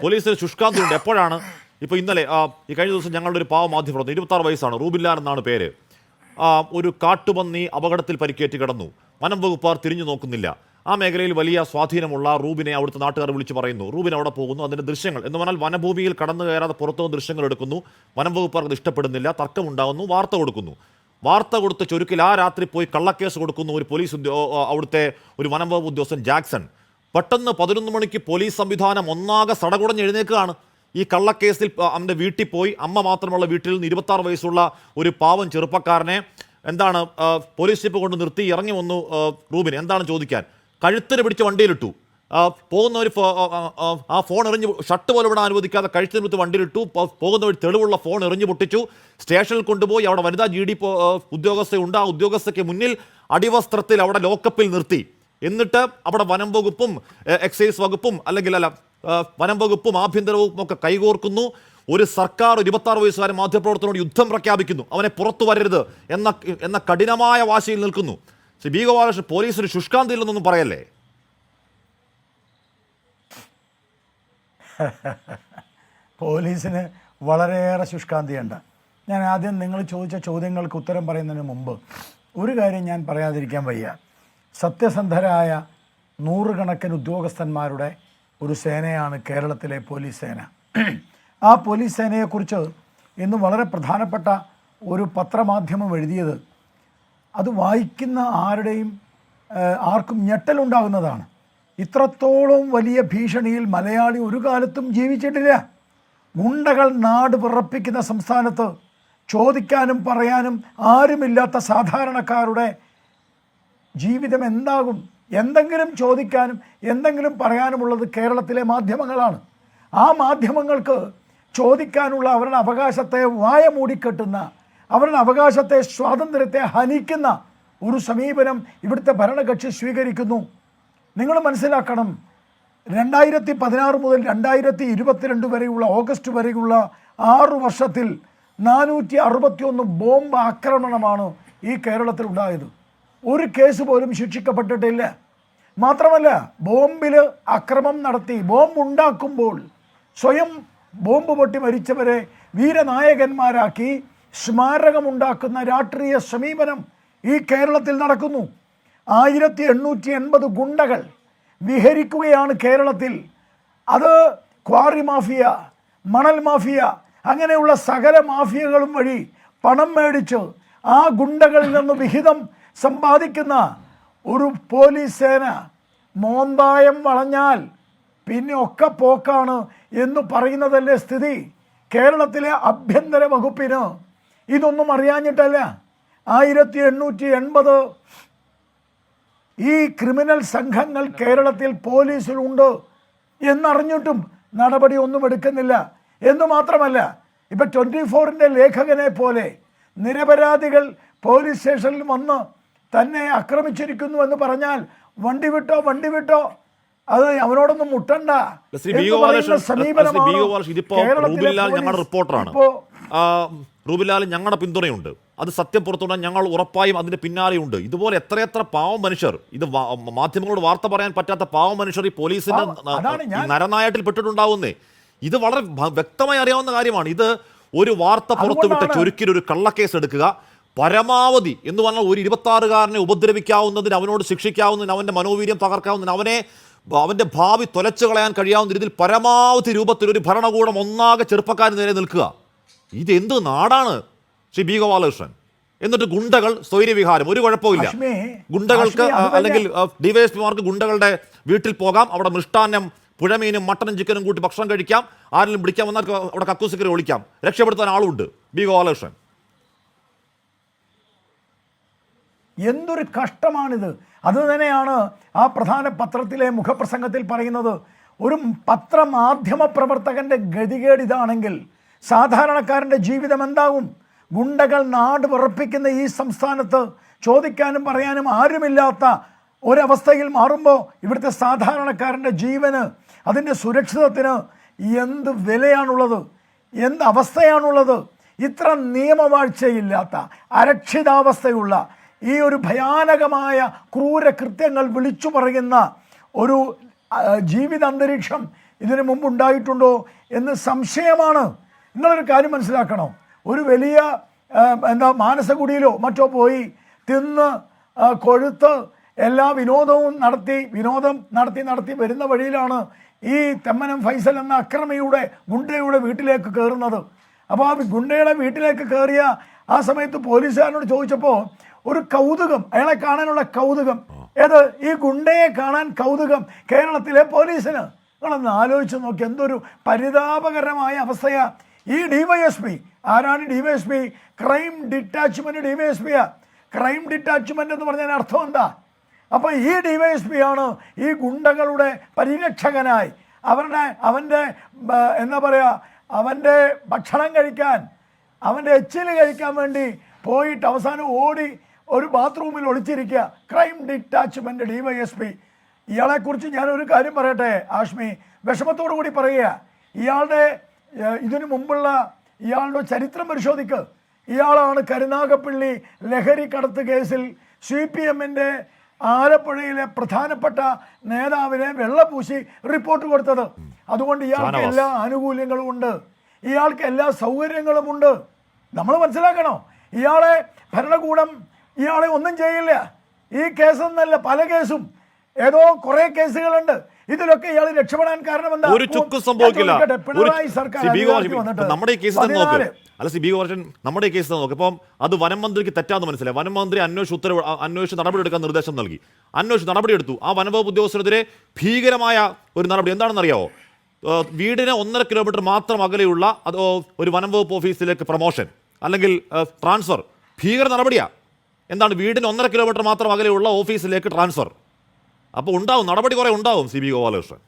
പോലീസിന് ശുഷ്കാന്തിയുണ്ട്. എപ്പോഴാണ്? ഇപ്പോൾ ഇന്നലെ ഈ കഴിഞ്ഞ ദിവസം ഞങ്ങളുടെ ഒരു പാവ മാധ്യമപ്രവർത്തകൻ, 26 വയസ്സാണ്, റൂബിൻലാൽ എന്നാണ് പേര്, ഒരു കാട്ടുപന്നി അപകടത്തിൽ പരിക്കേറ്റ് കിടന്നു. വനം വകുപ്പാർ തിരിഞ്ഞു നോക്കുന്നില്ല. ആ മേഖലയിൽ വലിയ സ്വാധീനമുള്ള റൂബിനെ അവിടുത്തെ നാട്ടുകാർ വിളിച്ച് പറയുന്നു. റൂബിൻ അവിടെ പോകുന്നു, അതിൻ്റെ ദൃശ്യങ്ങൾ എന്ന് പറഞ്ഞാൽ വനഭൂമിയിൽ കടന്നു കയറാതെ പുറത്തുനിന്ന് ദൃശ്യങ്ങൾ എടുക്കുന്നു. വനം വകുപ്പാർക്ക് അത് ഇഷ്ടപ്പെടുന്നില്ല, തർക്കമുണ്ടാകുന്നു, വാർത്ത കൊടുക്കുന്നു. വാർത്ത കൊടുത്ത ചുരുക്കിൽ ആ രാത്രി പോയി കള്ളക്കേസ് കൊടുക്കുന്നു ഒരു പോലീസ് അവിടുത്തെ ഒരു വനം വകുപ്പ് ഉദ്യോഗസ്ഥൻ ജാക്സൺ. പെട്ടെന്ന് 11 മണിക്ക് പോലീസ് സംവിധാനം ഒന്നാകെ സടകുടഞ്ഞ് എഴുന്നേൽക്കുകയാണ്. ഈ കള്ളക്കേസിൽ അവൻ്റെ വീട്ടിൽ പോയി, അമ്മ മാത്രമുള്ള വീട്ടിൽ നിന്ന് 26 വയസ്സുള്ള ഒരു പാവം ചെറുപ്പക്കാരനെ പോലീസ് ജീപ്പ് കൊണ്ട് നിർത്തി ഇറങ്ങി വന്നു. റൂബിൻ എന്താണ് ചോദിക്കാൻ? കഴുത്തിന് പിടിച്ച് വണ്ടിയിലിട്ടു. പോകുന്നവർ ആ ഫോൺ എറിഞ്ഞ് ഷർട്ട് പോലെ വിടാൻ അനുവദിക്കാതെ കഴുത്തിന് പിടിച്ച് വണ്ടിയിലിട്ടു. പോകുന്നവർ തെളിവുള്ള ഫോൺ എറിഞ്ഞു പൊട്ടിച്ചു. സ്റ്റേഷനിൽ കൊണ്ടുപോയി അവിടെ വനിതാ GD ഉദ്യോഗസ്ഥയുണ്ട്. ആ ഉദ്യോഗസ്ഥയ്ക്ക് മുന്നിൽ അടിവസ്ത്രത്തിൽ അവിടെ ലോക്കപ്പിൽ നിർത്തി. എന്നിട്ട് അവിടെ വനം വകുപ്പും എക്സൈസ് വകുപ്പും വനം വകുപ്പും ആഭ്യന്തര വകുപ്പും ഒക്കെ കൈകോർക്കുന്നു. ഒരു സർക്കാർ 26 വയസ്സുകാരൻ മാധ്യമപ്രവർത്തനോട് യുദ്ധം പ്രഖ്യാപിക്കുന്നു. അവനെ പുറത്തു വരരുത് എന്ന കഠിനമായ വാശിയിൽ നിൽക്കുന്നു. ശ്രീ ബി ഗോപാലകൃഷ്ണൻ, പോലീസിന് ശുഷ്കാന്തിയില്ലെന്നൊന്നും പറയല്ലേ? പോലീസിന് വളരെയേറെ ശുഷ്കാന്തിയുണ്ട്. ഞാൻ ആദ്യം നിങ്ങൾ ചോദിച്ച ചോദ്യങ്ങൾക്ക് ഉത്തരം പറയുന്നതിന് മുമ്പ് ഒരു കാര്യം ഞാൻ പറയാതിരിക്കാൻ വയ്യ. സത്യസന്ധരായ 100 കണക്കിന് ഉദ്യോഗസ്ഥന്മാരുടെ ഒരു സേനയാണ് കേരളത്തിലെ പോലീസ് സേന. ആ പോലീസ് സേനയെക്കുറിച്ച് ഇന്ന് വളരെ പ്രധാനപ്പെട്ട ഒരു പത്രമാധ്യമം എഴുതിയത് അത് വായിക്കുന്ന ആർക്കും ഞെട്ടലുണ്ടാകുന്നതാണ്. ഇത്രത്തോളം വലിയ ഭീഷണിയിൽ മലയാളി ഒരു കാലത്തും ജീവിച്ചിട്ടില്ല. ഗുണ്ടകൾ നാട് വിറപ്പിക്കുന്ന സംസ്ഥാനത്ത് ചോദിക്കാനും പറയാനും ആരുമില്ലാത്ത സാധാരണക്കാരുടെ ജീവിതം എന്താകും? എന്തെങ്കിലും ചോദിക്കാനും എന്തെങ്കിലും പറയാനുമുള്ളത് കേരളത്തിലെ മാധ്യമങ്ങളാണ്. ആ മാധ്യമങ്ങൾക്ക് ചോദിക്കാനുള്ള അവരുടെ അവകാശത്തെ വായ മൂടിക്കെട്ടുന്ന, അവരുടെ അവകാശത്തെ, സ്വാതന്ത്ര്യത്തെ ഹനിക്കുന്ന ഒരു സമീപനം ഇവിടുത്തെ ഭരണകക്ഷി സ്വീകരിക്കുന്നു. നിങ്ങൾ മനസ്സിലാക്കണം, 2016 മുതൽ 2022 വരെയുള്ള ഓഗസ്റ്റ് വരെയുള്ള 6 വർഷത്തിൽ 461 ബോംബ് ആക്രമണമാണ് ഈ കേരളത്തിൽ ഉണ്ടായത്. ഒരു കേസ് പോലും ശിക്ഷിക്കപ്പെട്ടിട്ടില്ല. മാത്രമല്ല, ബോംബിൽ അക്രമം നടത്തി ബോംബ് ഉണ്ടാക്കുമ്പോൾ സ്വയം ബോംബ് പൊട്ടി മരിച്ചവരെ വീരനായകന്മാരാക്കി സ്മാരകമുണ്ടാക്കുന്ന രാഷ്ട്രീയ സമീപനം ഈ കേരളത്തിൽ നടക്കുന്നു. 1880 ഗുണ്ടകൾ വിഹരിക്കുകയാണ് കേരളത്തിൽ. അത് ക്വാറി മാഫിയ, മണൽ മാഫിയ, അങ്ങനെയുള്ള സകല മാഫിയകളും വഴി പണം മേടിച്ച് ആ ഗുണ്ടകളിൽ നിന്ന് വിഹിതം സമ്പാദിക്കുന്ന ഒരു പോലീസ് സേന മോന്തായം വളഞ്ഞാൽ പിന്നെ ഒക്കെ പോക്കാണ് എന്ന് പറയുന്നതല്ലേ സ്ഥിതി. കേരളത്തിലെ ആഭ്യന്തര വകുപ്പിന് ഇതൊന്നും അറിയാഞ്ഞിട്ടല്ല. 1880 ഈ ക്രിമിനൽ സംഘങ്ങൾ കേരളത്തിൽ പോലീസിലുണ്ട് എന്നറിഞ്ഞിട്ടും നടപടി ഒന്നും എടുക്കുന്നില്ല. എന്ന് മാത്രമല്ല, ഇപ്പം 24-ൻ്റെ ലേഖകനെ പോലെ നിരപരാധികൾ പോലീസ് സ്റ്റേഷനിൽ വന്ന് തന്നെ ആക്രമിച്ചിരിക്കുന്നു എന്ന് പറഞ്ഞാൽ വണ്ടി വിട്ടോ അത് അവനോടൊന്നും മുട്ടണ്ട എന്ന് പറയുന്ന സമീപനമാണ് ഞങ്ങളുടെ റിപ്പോർട്ടറാണ്. റൂബിലാൽ ഞങ്ങളുടെ പിന്തുണയുണ്ട്. അത് സത്യം പുറത്തുവിടാൻ ഞങ്ങൾ ഉറപ്പായും അതിന് പിന്നാലെയുണ്ട്. ഇതുപോലെ എത്രയെത്ര പാവം മനുഷ്യർ, ഇത് മാധ്യമങ്ങളോട് വാർത്ത പറയാൻ പറ്റാത്ത പാവം മനുഷ്യർ ഈ പോലീസിന്റെ നരനായട്ടിൽ പെട്ടിട്ടുണ്ടാവുന്നേ. ഇത് വളരെ വ്യക്തമായി അറിയാവുന്ന കാര്യമാണ്. ഇത് ഒരു വാർത്ത പുറത്തുവിട്ട ചുരുക്കിൽ ഒരു കള്ളക്കേസ് എടുക്കുക, പരമാവധി എന്ന് പറഞ്ഞാൽ ഒരു 26-കാരനെ ഉപദ്രവിക്കാവുന്നതിന്, അവനോട് ശിക്ഷിക്കാവുന്നതിന്, അവൻ്റെ മനോവീര്യം തകർക്കാവുന്നതിന്, അവൻ്റെ ഭാവി തുലച്ചു കളയാൻ കഴിയാവുന്ന രീതിയിൽ പരമാവധി രൂപത്തിൽ ഒരു ഭരണകൂടം ഒന്നാകെ ചെറുപ്പക്കാരന് നേരെ നിൽക്കുക. ഇതെന്ത് നാടാണ് ശ്രീ ബി ഗോപാലകൃഷ്ണൻ? എന്നിട്ട് ഗുണ്ടകൾ സ്വൈര്യവിഹാരം, ഒരു കുഴപ്പമില്ല. ഗുണ്ടകൾക്ക് അല്ലെങ്കിൽ ഡിവൈഎസ്പിമാർക്ക് ഗുണ്ടകളുടെ വീട്ടിൽ പോകാം, അവിടെ മൃഷ്ടാന്നം, പുഴമീനും മട്ടനും ചിക്കനും കൂട്ടി ഭക്ഷണം കഴിക്കാം, ആരെങ്കിലും പിടിക്കാൻ വന്നാൽ അവിടെ കക്കൂസിക്കറി ഒളിക്കാം, രക്ഷപ്പെടുത്താൻ ആളുണ്ട്. ബി ഗോപാലകൃഷ്ണൻ, എന്തൊരു കഷ്ടമാണിത്. അതുതന്നെയാണ് ആ പ്രധാന പത്രത്തിലെ മുഖപ്രസംഗത്തിൽ പറയുന്നത്. ഒരു പത്രമാധ്യമ പ്രവർത്തകൻ്റെ ഗതികേട് ഇതാണെങ്കിൽ സാധാരണക്കാരൻ്റെ ജീവിതം എന്താകും? ഗുണ്ടകൾ നാട് വിറപ്പിക്കുന്ന ഈ സംസ്ഥാനത്ത് ചോദിക്കാനും പറയാനും ആരുമില്ലാത്ത ഒരവസ്ഥയിൽ മാറുമ്പോൾ ഇവിടുത്തെ സാധാരണക്കാരൻ്റെ ജീവന്, അതിൻ്റെ സുരക്ഷിതത്തിന് എന്ത് വിലയാണുള്ളത്, എന്ത് അവസ്ഥയാണുള്ളത്? ഇത്ര നിയമവാഴ്ചയില്ലാത്ത, അരക്ഷിതാവസ്ഥയുള്ള ഈ ഒരു ഭയാനകമായ ക്രൂരകൃത്യങ്ങൾ വിളിച്ചു പറയുന്ന ഒരു ജീവിതാന്തരീക്ഷം ഇതിനു മുമ്പ് ഉണ്ടായിട്ടുണ്ടോ എന്ന് സംശയമാണ്. നിങ്ങളൊരു കാര്യം മനസ്സിലാക്കണം, ഒരു വലിയ മാനസകുടിയിലോ മറ്റോ പോയി തിന്ന് കൊഴുത്ത് എല്ലാ വിനോദം നടത്തി വരുന്ന വഴിയിലാണ് ഈ തെമ്മനം ഫൈസൽ എന്ന അക്രമിയുടെ ഗുണ്ടയുടെ വീട്ടിലേക്ക് കയറുന്നത്. അപ്പോൾ ആ ഗുണ്ടയുടെ വീട്ടിലേക്ക് കയറിയ ആ സമയത്ത് പോലീസുകാരനോട് ചോദിച്ചപ്പോൾ ഒരു കൗതുകം, അയാളെ കാണാനുള്ള കൗതുകം, ഏത് ഈ ഗുണ്ടയെ കാണാൻ കൗതുകം കേരളത്തിലെ പോലീസിന്. നിങ്ങളൊന്ന് ആലോചിച്ച് നോക്കി, എന്തൊരു പരിതാപകരമായ അവസ്ഥയാ. ഈ ഡിവൈഎസ്പി ആരാണ്? ഡിവൈഎസ്പി ക്രൈം ഡിറ്റാച്ച്മെന്റ് ഡിവൈഎസ്പിയാ. ക്രൈം ഡിറ്റാച്ച്മെന്റ് എന്ന് പറഞ്ഞാൽ അർത്ഥം എന്താ? അപ്പം ഈ ഡിവൈഎസ്പി ആണ് ഈ ഗുണ്ടകളുടെ പരിരക്ഷകനായി അവൻ്റെ എന്താ പറയുക, അവൻ്റെ ഭക്ഷണം കഴിക്കാൻ, അവൻ്റെ എച്ചിൽ കഴിക്കാൻ വേണ്ടി പോയിട്ട് അവസാനം ഓടി ഒരു ബാത്റൂമിൽ ഒളിച്ചിരിക്കുക. Crime detachment DYSP. ഇയാളെക്കുറിച്ച് ഞാനൊരു കാര്യം പറയട്ടെ ആഷ്മി, വിഷമത്തോടു കൂടി പറയുക. ഇയാളുടെ ഇതിനു മുമ്പുള്ള ഇയാളുടെ ചരിത്രം പരിശോധിക്ക്. ഇയാളാണ് കരുനാഗപ്പള്ളി ലഹരി കടത്ത് കേസിൽ CPM-ന്റെ ആലപ്പുഴയിലെ പ്രധാനപ്പെട്ട നേതാവിനെ വെള്ളപൂശി റിപ്പോർട്ട് കൊടുത്തത്. അതുകൊണ്ട് ഇയാൾക്ക് എല്ലാ ആനുകൂല്യങ്ങളും ഉണ്ട്, ഇയാൾക്ക് എല്ലാ സൗകര്യങ്ങളും ഉണ്ട്. നമ്മൾ മനസ്സിലാക്കണോ? ഇയാളെ ഭരണകൂടം ഇയാളെ ഒന്നും ചെയ്യില്ല. ഈ കേസൊന്നല്ല, പല കേസും, ഏതോ കുറെ കേസുകളുണ്ട്. ഇതിലൊക്കെ ഇയാൾ രക്ഷപ്പെടാൻ കാരണം എന്താ? ഒരു ചുക്കും സംഭവിക്കില്ല. പിണറായി സർക്കാർ നമ്മുടെ ഈ കേസ് നോക്ക്, അല്ല സി ബി ഗോവർഷൻ, നമ്മുടെ ഈ കേസ് നോക്ക്. ഇപ്പം അത് വനം മന്ത്രിക്ക് തെറ്റാന്ന് മനസ്സിലായി. വനം മന്ത്രി അന്വേഷിച്ച് നടപടിയെടുക്കാൻ നിർദ്ദേശം നൽകി, അന്വേഷിച്ച് നടപടിയെടുത്തു. ആ വനംവകുപ്പ് ഉദ്യോഗസ്ഥരെതിരെ ഭീകരമായ ഒരു നടപടി. എന്താണെന്ന് അറിയാവോ? വീടിന് 1.5 കിലോമീറ്റർ മാത്രം അകലെയുള്ള ഒരു വനംവകുപ്പ് ഓഫീസിലേക്ക് പ്രൊമോഷൻ അല്ലെങ്കിൽ ട്രാൻസ്ഫർ. ഭീകര നടപടിയാ. എന്താണ്? വീടിന് 1.5 കിലോമീറ്റർ മാത്രം അകലെയുള്ള ഓഫീസിലേക്ക് ട്രാൻസ്ഫർ. അപ്പോൾ ഉണ്ടാവും, നടപടി കുറെ ഉണ്ടാവും. സി ബി ഗോപാലകൃഷ്ണൻ,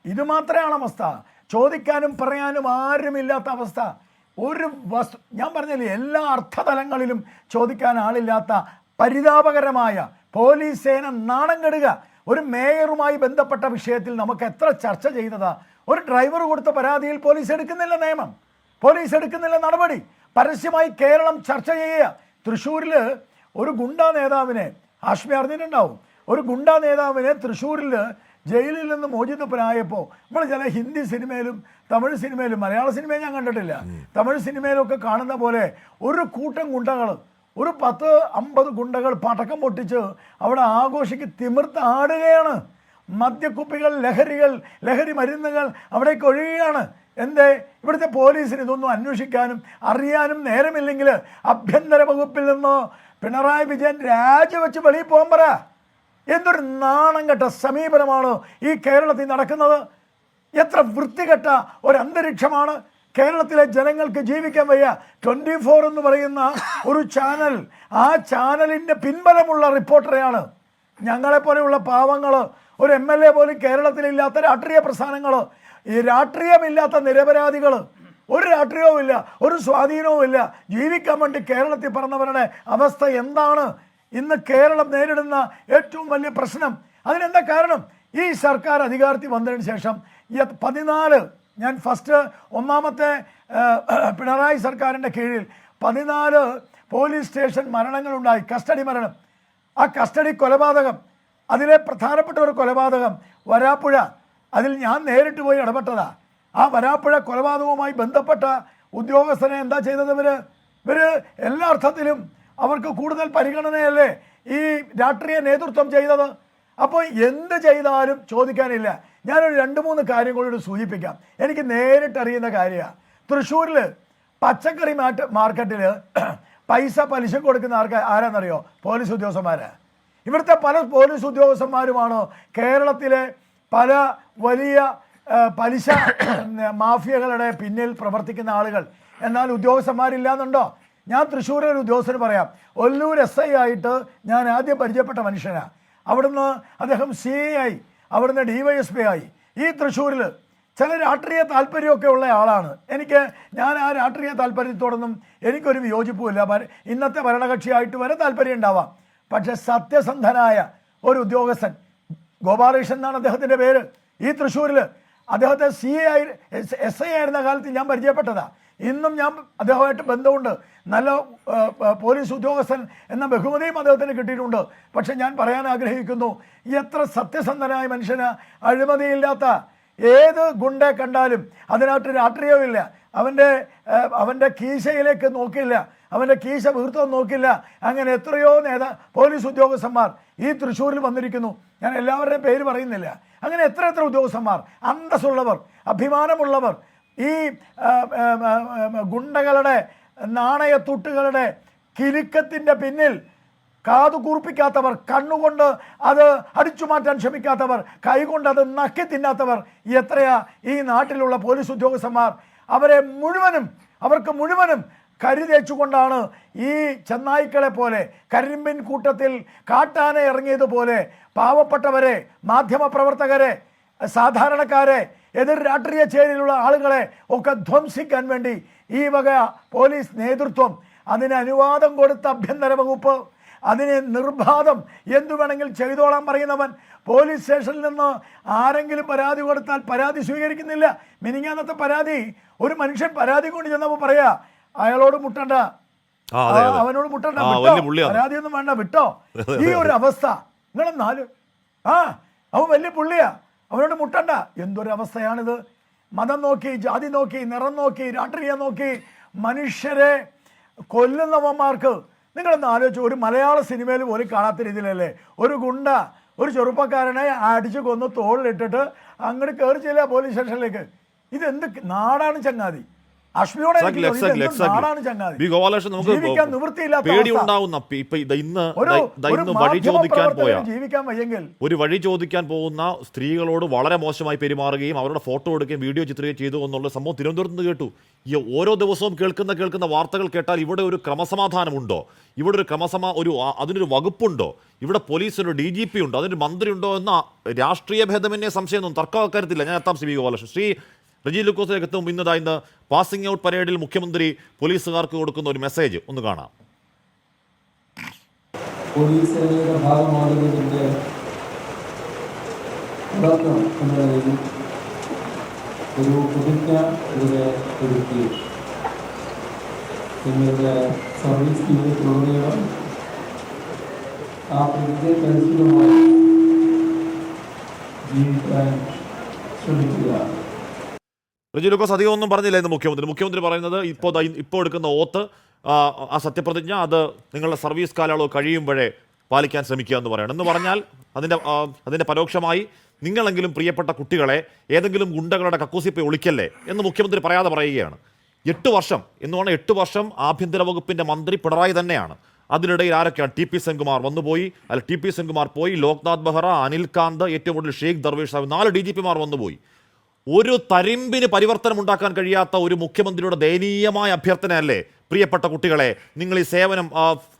ഇത് മാത്രമാണ് അവസ്ഥ. ചോദിക്കാനും പറയാനും ആരുമില്ലാത്ത അവസ്ഥ. ഒരു ഞാൻ പറഞ്ഞില്ലേ, എല്ലാ അർത്ഥതലങ്ങളിലും ചോദിക്കാൻ ആളില്ലാത്ത പരിതാപകരമായ പോലീസ് സേന നാണം കെടുക. ഒരു മേയറുമായി ബന്ധപ്പെട്ട വിഷയത്തിൽ നമുക്ക് എത്ര ചർച്ച ചെയ്തതാ. ഒരു ഡ്രൈവർ കൊടുത്ത പരാതിയിൽ പോലീസ് എടുക്കുന്നില്ല നിയമം, പോലീസ് എടുക്കുന്നില്ല നടപടി. പരസ്യമായി കേരളം ചർച്ച ചെയ്യുക. തൃശ്ശൂരിൽ ഒരു ഗുണ്ടാ നേതാവിനെ, ഹാഷ്മി അറിഞ്ഞിട്ടുണ്ടാവും, ഒരു ഗുണ്ടാ നേതാവിനെ തൃശ്ശൂരിൽ ജയിലിൽ നിന്ന് മോചിതപ്പനായപ്പോൾ നമ്മൾ ചില ഹിന്ദി സിനിമയിലും തമിഴ് സിനിമയിലും, മലയാള സിനിമയും ഞാൻ കണ്ടിട്ടില്ല, തമിഴ് സിനിമയിലൊക്കെ കാണുന്ന പോലെ ഒരു കൂട്ടം ഗുണ്ടകൾ, ഒരു 10-50 ഗുണ്ടകൾ പടക്കം പൊട്ടിച്ച് അവിടെ തിമിർത്താടുകയാണ്. മദ്യക്കുപ്പികൾ, ലഹരി മരുന്നുകൾ അവിടേക്ക് ഒഴുകുകയാണ്. എന്തേ? ഇവിടുത്തെ പോലീസിന് ഇതൊന്നും അന്വേഷിക്കാനും അറിയാനും നേരമില്ലെങ്കിൽ ആഭ്യന്തര വകുപ്പിൽ നിന്ന് പിണറായി വിജയൻ രാജിവെച്ച് വെളിയിൽ പോകാൻ പറ. എന്തൊരു നാണം കെട്ട സമീപനമാണ് ഈ കേരളത്തിൽ നടക്കുന്നത്. എത്ര വൃത്തികെട്ട ഒരു അന്തരീക്ഷമാണ്. കേരളത്തിലെ ജനങ്ങൾക്ക് ജീവിക്കാൻ വയ്യ. 24 എന്ന് പറയുന്ന ഒരു ചാനൽ, ആ ചാനലിൻ്റെ പിൻബലമുള്ള റിപ്പോർട്ടറെയാണ് ഞങ്ങളെപ്പോലെയുള്ള പാവങ്ങൾ, ഒരു MLA പോലും കേരളത്തിലില്ലാത്ത രാഷ്ട്രീയ പ്രസ്ഥാനങ്ങൾ, ഈ രാഷ്ട്രീയമില്ലാത്ത നിരപരാധികൾ, ഒരു രാഷ്ട്രീയവും ഇല്ല, ഒരു സ്വാധീനവും ഇല്ല, ജീവിക്കാൻ വേണ്ടി കേരളത്തിൽ പറഞ്ഞവരുടെ അവസ്ഥ എന്താണ്? ഇന്ന് കേരളം നേരിടുന്ന ഏറ്റവും വലിയ പ്രശ്നം. അതിനെന്താ കാരണം? ഈ സർക്കാർ അധികാരത്തിൽ വന്നതിന് ശേഷം 14, ഞാൻ ഒന്നാമത്തെ പിണറായി സർക്കാരിൻ്റെ കീഴിൽ 14 പോലീസ് സ്റ്റേഷൻ മരണങ്ങളുണ്ടായി. കസ്റ്റഡി മരണം, ആ കസ്റ്റഡി കൊലപാതകം, അതിലെ പ്രധാനപ്പെട്ട ഒരു കൊലപാതകം വരാപ്പുഴ, അതിൽ ഞാൻ നേരിട്ട് പോയി ഇടപെട്ടതാ. ആ വരാപ്പുഴ കൊലപാതകവുമായി ബന്ധപ്പെട്ട ഉദ്യോഗസ്ഥനെ എന്താ ചെയ്തത്? ഇവർ എല്ലാ അർത്ഥത്തിലും അവർക്ക് കൂടുതൽ പരിഗണനയല്ലേ ഈ രാഷ്ട്രീയ നേതൃത്വം ചെയ്തത്. അപ്പോൾ എന്ത് ചെയ്താലും ചോദിക്കാനില്ല. ഞാനൊരു 2-3 കാര്യങ്ങളോട് സൂചിപ്പിക്കാം. എനിക്ക് നേരിട്ട് അറിയുന്ന കാര്യമാണ്. തൃശ്ശൂരിൽ പച്ചക്കറി മാർക്കറ്റിൽ പലിശ കൊടുക്കുന്ന ആരാന്നറിയോ? പോലീസ് ഉദ്യോഗസ്ഥന്മാരാണ്. ഇവിടുത്തെ പല പോലീസ് ഉദ്യോഗസ്ഥന്മാരുമാണ് കേരളത്തിലെ പല വലിയ പലിശ മാഫിയകളുടെ പിന്നിൽ പ്രവർത്തിക്കുന്ന ആളുകൾ. എന്നാൽ ഉദ്യോഗസ്ഥന്മാരില്ലാന്നുണ്ടോ? ഞാൻ തൃശ്ശൂരിൽ ഒരു ഉദ്യോഗസ്ഥന് പറയാം. ഒല്ലൂർ SI ആയിട്ട് ഞാൻ ആദ്യം പരിചയപ്പെട്ട മനുഷ്യനാണ്. അവിടുന്ന് അദ്ദേഹം CI, അവിടുന്ന് DYSP ആയി. ഈ തൃശ്ശൂരിൽ ചില രാഷ്ട്രീയ താല്പര്യമൊക്കെ ഉള്ള ആളാണ്. ഞാൻ ആ രാഷ്ട്രീയ താല്പര്യത്തോടൊന്നും എനിക്കൊരു വിയോജിപ്പുമില്ല. ഇന്നത്തെ ഭരണകക്ഷിയായിട്ട് വരെ താല്പര്യം ഉണ്ടാവാം. പക്ഷെ സത്യസന്ധനായ ഒരു ഉദ്യോഗസ്ഥൻ, ഗോപാലകൃഷ്ണൻ എന്നാണ് അദ്ദേഹത്തിൻ്റെ പേര്, ഈ തൃശ്ശൂരിൽ അദ്ദേഹത്തെ SI ആയിരുന്ന കാലത്ത് ഞാൻ പരിചയപ്പെട്ടതാണ്. ഇന്നും ഞാൻ അദ്ദേഹമായിട്ട് ബന്ധമുണ്ട്. നല്ല പോലീസ് ഉദ്യോഗസ്ഥൻ എന്ന ബഹുമതിയും അദ്ദേഹത്തിന് കിട്ടിയിട്ടുണ്ട്. പക്ഷെ ഞാൻ പറയാൻ ആഗ്രഹിക്കുന്നു, എത്ര സത്യസന്ധനായ മനുഷ്യന്, അഴിമതിയില്ലാത്ത ഏത് ഗുണ്ടെ കണ്ടാലും അതിനകത്ത് രാഷ്ട്രീയമില്ല, അവൻ്റെ കീശയിലേക്ക് നോക്കില്ല, അവൻ്റെ കീശ വീർത്തം നോക്കില്ല. അങ്ങനെ എത്രയോ പോലീസ് ഉദ്യോഗസ്ഥന്മാർ ഈ തൃശ്ശൂരിൽ വന്നിരിക്കുന്നു. ഞാൻ എല്ലാവരുടെയും പേര് പറയുന്നില്ല. അങ്ങനെ എത്ര ഉദ്യോഗസ്ഥന്മാർ, അന്തസ്സുള്ളവർ, അഭിമാനമുള്ളവർ, ഈ ഗുണ്ടകളുടെ നാണയത്തുട്ടുകളുടെ കിലുക്കത്തിൻ്റെ പിന്നിൽ കാതു കൂർപ്പിക്കാത്തവർ, കണ്ണുകൊണ്ട് അത് അടിച്ചു മാറ്റാൻ ശ്രമിക്കാത്തവർ, കൈകൊണ്ട് അത് നക്കി തിന്നാത്തവർ എത്രയാ ഈ നാട്ടിലുള്ള പോലീസ് ഉദ്യോഗസ്ഥന്മാർ. അവർക്ക് മുഴുവനും കരുതേച്ചുകൊണ്ടാണ് ഈ ചെന്നായ്ക്കളെ പോലെ, കരിമ്പിൻ കൂട്ടത്തിൽ കാട്ടാന ഇറങ്ങിയതുപോലെ പാവപ്പെട്ടവരെ, മാധ്യമപ്രവർത്തകരെ, സാധാരണക്കാരെ, എതിർ രാഷ്ട്രീയ ചേരിയിലുള്ള ആളുകളെ ഒക്കെ ധ്വംസിക്കാൻ വേണ്ടി ഈ വക പോലീസ് നേതൃത്വം, അതിന് അനുവാദം കൊടുത്ത ആഭ്യന്തര വകുപ്പ്, അതിന് നിർബാധം എന്തു വേണമെങ്കിൽ ചെയ്തോളാൻ പറയുന്നവൻ, പോലീസ് സ്റ്റേഷനിൽ നിന്ന് ആരെങ്കിലും പരാതി കൊടുത്താൽ പരാതി സ്വീകരിക്കുന്നില്ല. മിനിങ്ങാന്നത്തെ പരാതി, ഒരു മനുഷ്യൻ പരാതി കൊണ്ട് ചെന്നപ്പോൾ പറയാ അയാളോട് മുട്ടണ്ട, അവനോട് മുട്ടണ്ട, പരാതിയൊന്നും വേണ്ട, വിട്ടോ. ഈ ഒരു അവസ്ഥ നിങ്ങളെന്നാലും അവൻ വലിയ പുള്ളിയാ, അവനോട് മുട്ടണ്ട. എന്തൊരവസ്ഥയാണിത്. മതം നോക്കി, ജാതി നോക്കി, നിറം നോക്കി, രാഷ്ട്രീയം നോക്കി മനുഷ്യരെ കൊല്ലുന്നവന്മാർക്ക് നിങ്ങളൊന്ന് ആലോചിച്ചു. ഒരു മലയാള സിനിമയിൽ പോലും കാണാത്ത രീതിയിലല്ലേ ഒരു ഗുണ്ട ഒരു ചെറുപ്പക്കാരനെ അടിച്ചു കൊന്ന് തോളിലിട്ടിട്ട് അങ്ങോട്ട് കയറി ചെല്ലുക പോലീസ് സ്റ്റേഷനിലേക്ക്. ഇതെന്ത് നാടാണ് ചങ്ങാതി? അശ്മിയോടെ നാടാണ് ചങ്ങാതി. ജീവിക്കാൻ ജീവിക്കാൻ വയ്യെങ്കിൽ ഒരു വഴി ചോദിക്കാൻ പോകുന്ന സ്ത്രീകളോട് വളരെ മോശമായി പെരുമാറുകയും അവരുടെ ഫോട്ടോ എടുക്കുകയും വീഡിയോ ചിത്രീകരിക്കുകയും ചെയ്തു എന്നുള്ള സംഭവം തിരുവനന്തപുരത്ത് നിന്ന് കേട്ടു. ഈ ഓരോ ദിവസവും കേൾക്കുന്ന വാർത്തകൾ കേട്ടാൽ ഇവിടെ ഒരു ക്രമസമാധാനമുണ്ടോ? ഇവിടെ ഒരു അതിനൊരു വകുപ്പുണ്ടോ? ഇവിടെ പോലീസിന് DGP ഉണ്ടോ? അതിനൊരു മന്ത്രി ഉണ്ടോ എന്ന രാഷ്ട്രീയ ഭേദമന്യേ സംശയമൊന്നും തർക്കക്കാര്യത്തില്ല. ഞാൻ എത്താം ശ്രീ ഗോപാലകൃഷ്ണൻ. ശ്രീ റജി ലൂക്കോസിലേക്ക് എത്തും. ഇന്ന് പാസിംഗ് ഔട്ട് പരേഡിൽ മുഖ്യമന്ത്രി പോലീസുകാർക്ക് കൊടുക്കുന്ന ഒരു മെസ്സേജ് ഒന്ന് കാണാം. പോലീസ് സേനയുടെ ഭാഗമാകുന്നതിൻ്റെ തുടക്കം എന്ന നിലയിൽ ഒരു പ്രതിജ്ഞ ഇവിടെ ഒരുക്കി നിങ്ങളുടെ സർവീസ് ജീവിതത്തിലുടനീളം ആ പ്രതിജ്ഞയ്ക്കനുസൃതമായി ജീവിക്കാൻ ശ്രമിക്കുക. റെജി ലൂക്കോസ് അധികം ഒന്നും പറഞ്ഞില്ല ഇന്ന് മുഖ്യമന്ത്രി പറയുന്നത് ഇപ്പോൾ എടുക്കുന്ന ഓത്ത് ആ സത്യപ്രതിജ്ഞ അത് നിങ്ങളുടെ സർവീസ് കാലയളവ് കഴിയുമ്പോഴേ പാലിക്കാൻ ശ്രമിക്കുക എന്ന് പറയണം. എന്ന് പറഞ്ഞാൽ അതിൻ്റെ പരോക്ഷമായി നിങ്ങളെങ്കിലും പ്രിയപ്പെട്ട കുട്ടികളെ ഏതെങ്കിലും ഗുണ്ടകളുടെ കക്കൂസിപ്പോയി ഒളിക്കല്ലേ എന്ന് മുഖ്യമന്ത്രി പറയാതെ പറയുകയാണ്. 8 വർഷം എന്ന് പറഞ്ഞാൽ 8 വർഷം ആഭ്യന്തര വകുപ്പിൻ്റെ മന്ത്രി പിണറായി തന്നെയാണ്. അതിനിടയിൽ ആരൊക്കെയാണ്? ടി പി സെൻകുമാർ വന്നുപോയി, അല്ല ടി പി സെൻകുമാർ പോയി, ലോക്നാഥ് ബെഹ്റ, അനിൽ കാന്ത്, ഏറ്റവും കൂടുതൽ ഷെയ്ഖ് ദർവേഷ് സാഹിബ്, 4 DGPമാർ വന്നുപോയി. ഒരു തരിമ്പിന് പരിവർത്തനം ഉണ്ടാക്കാൻ കഴിയാത്ത ഒരു മുഖ്യമന്ത്രിയുടെ ദയനീയമായ അഭ്യർത്ഥനയല്ലേ പ്രിയപ്പെട്ട കുട്ടികളെ, നിങ്ങൾ ഈ സേവനം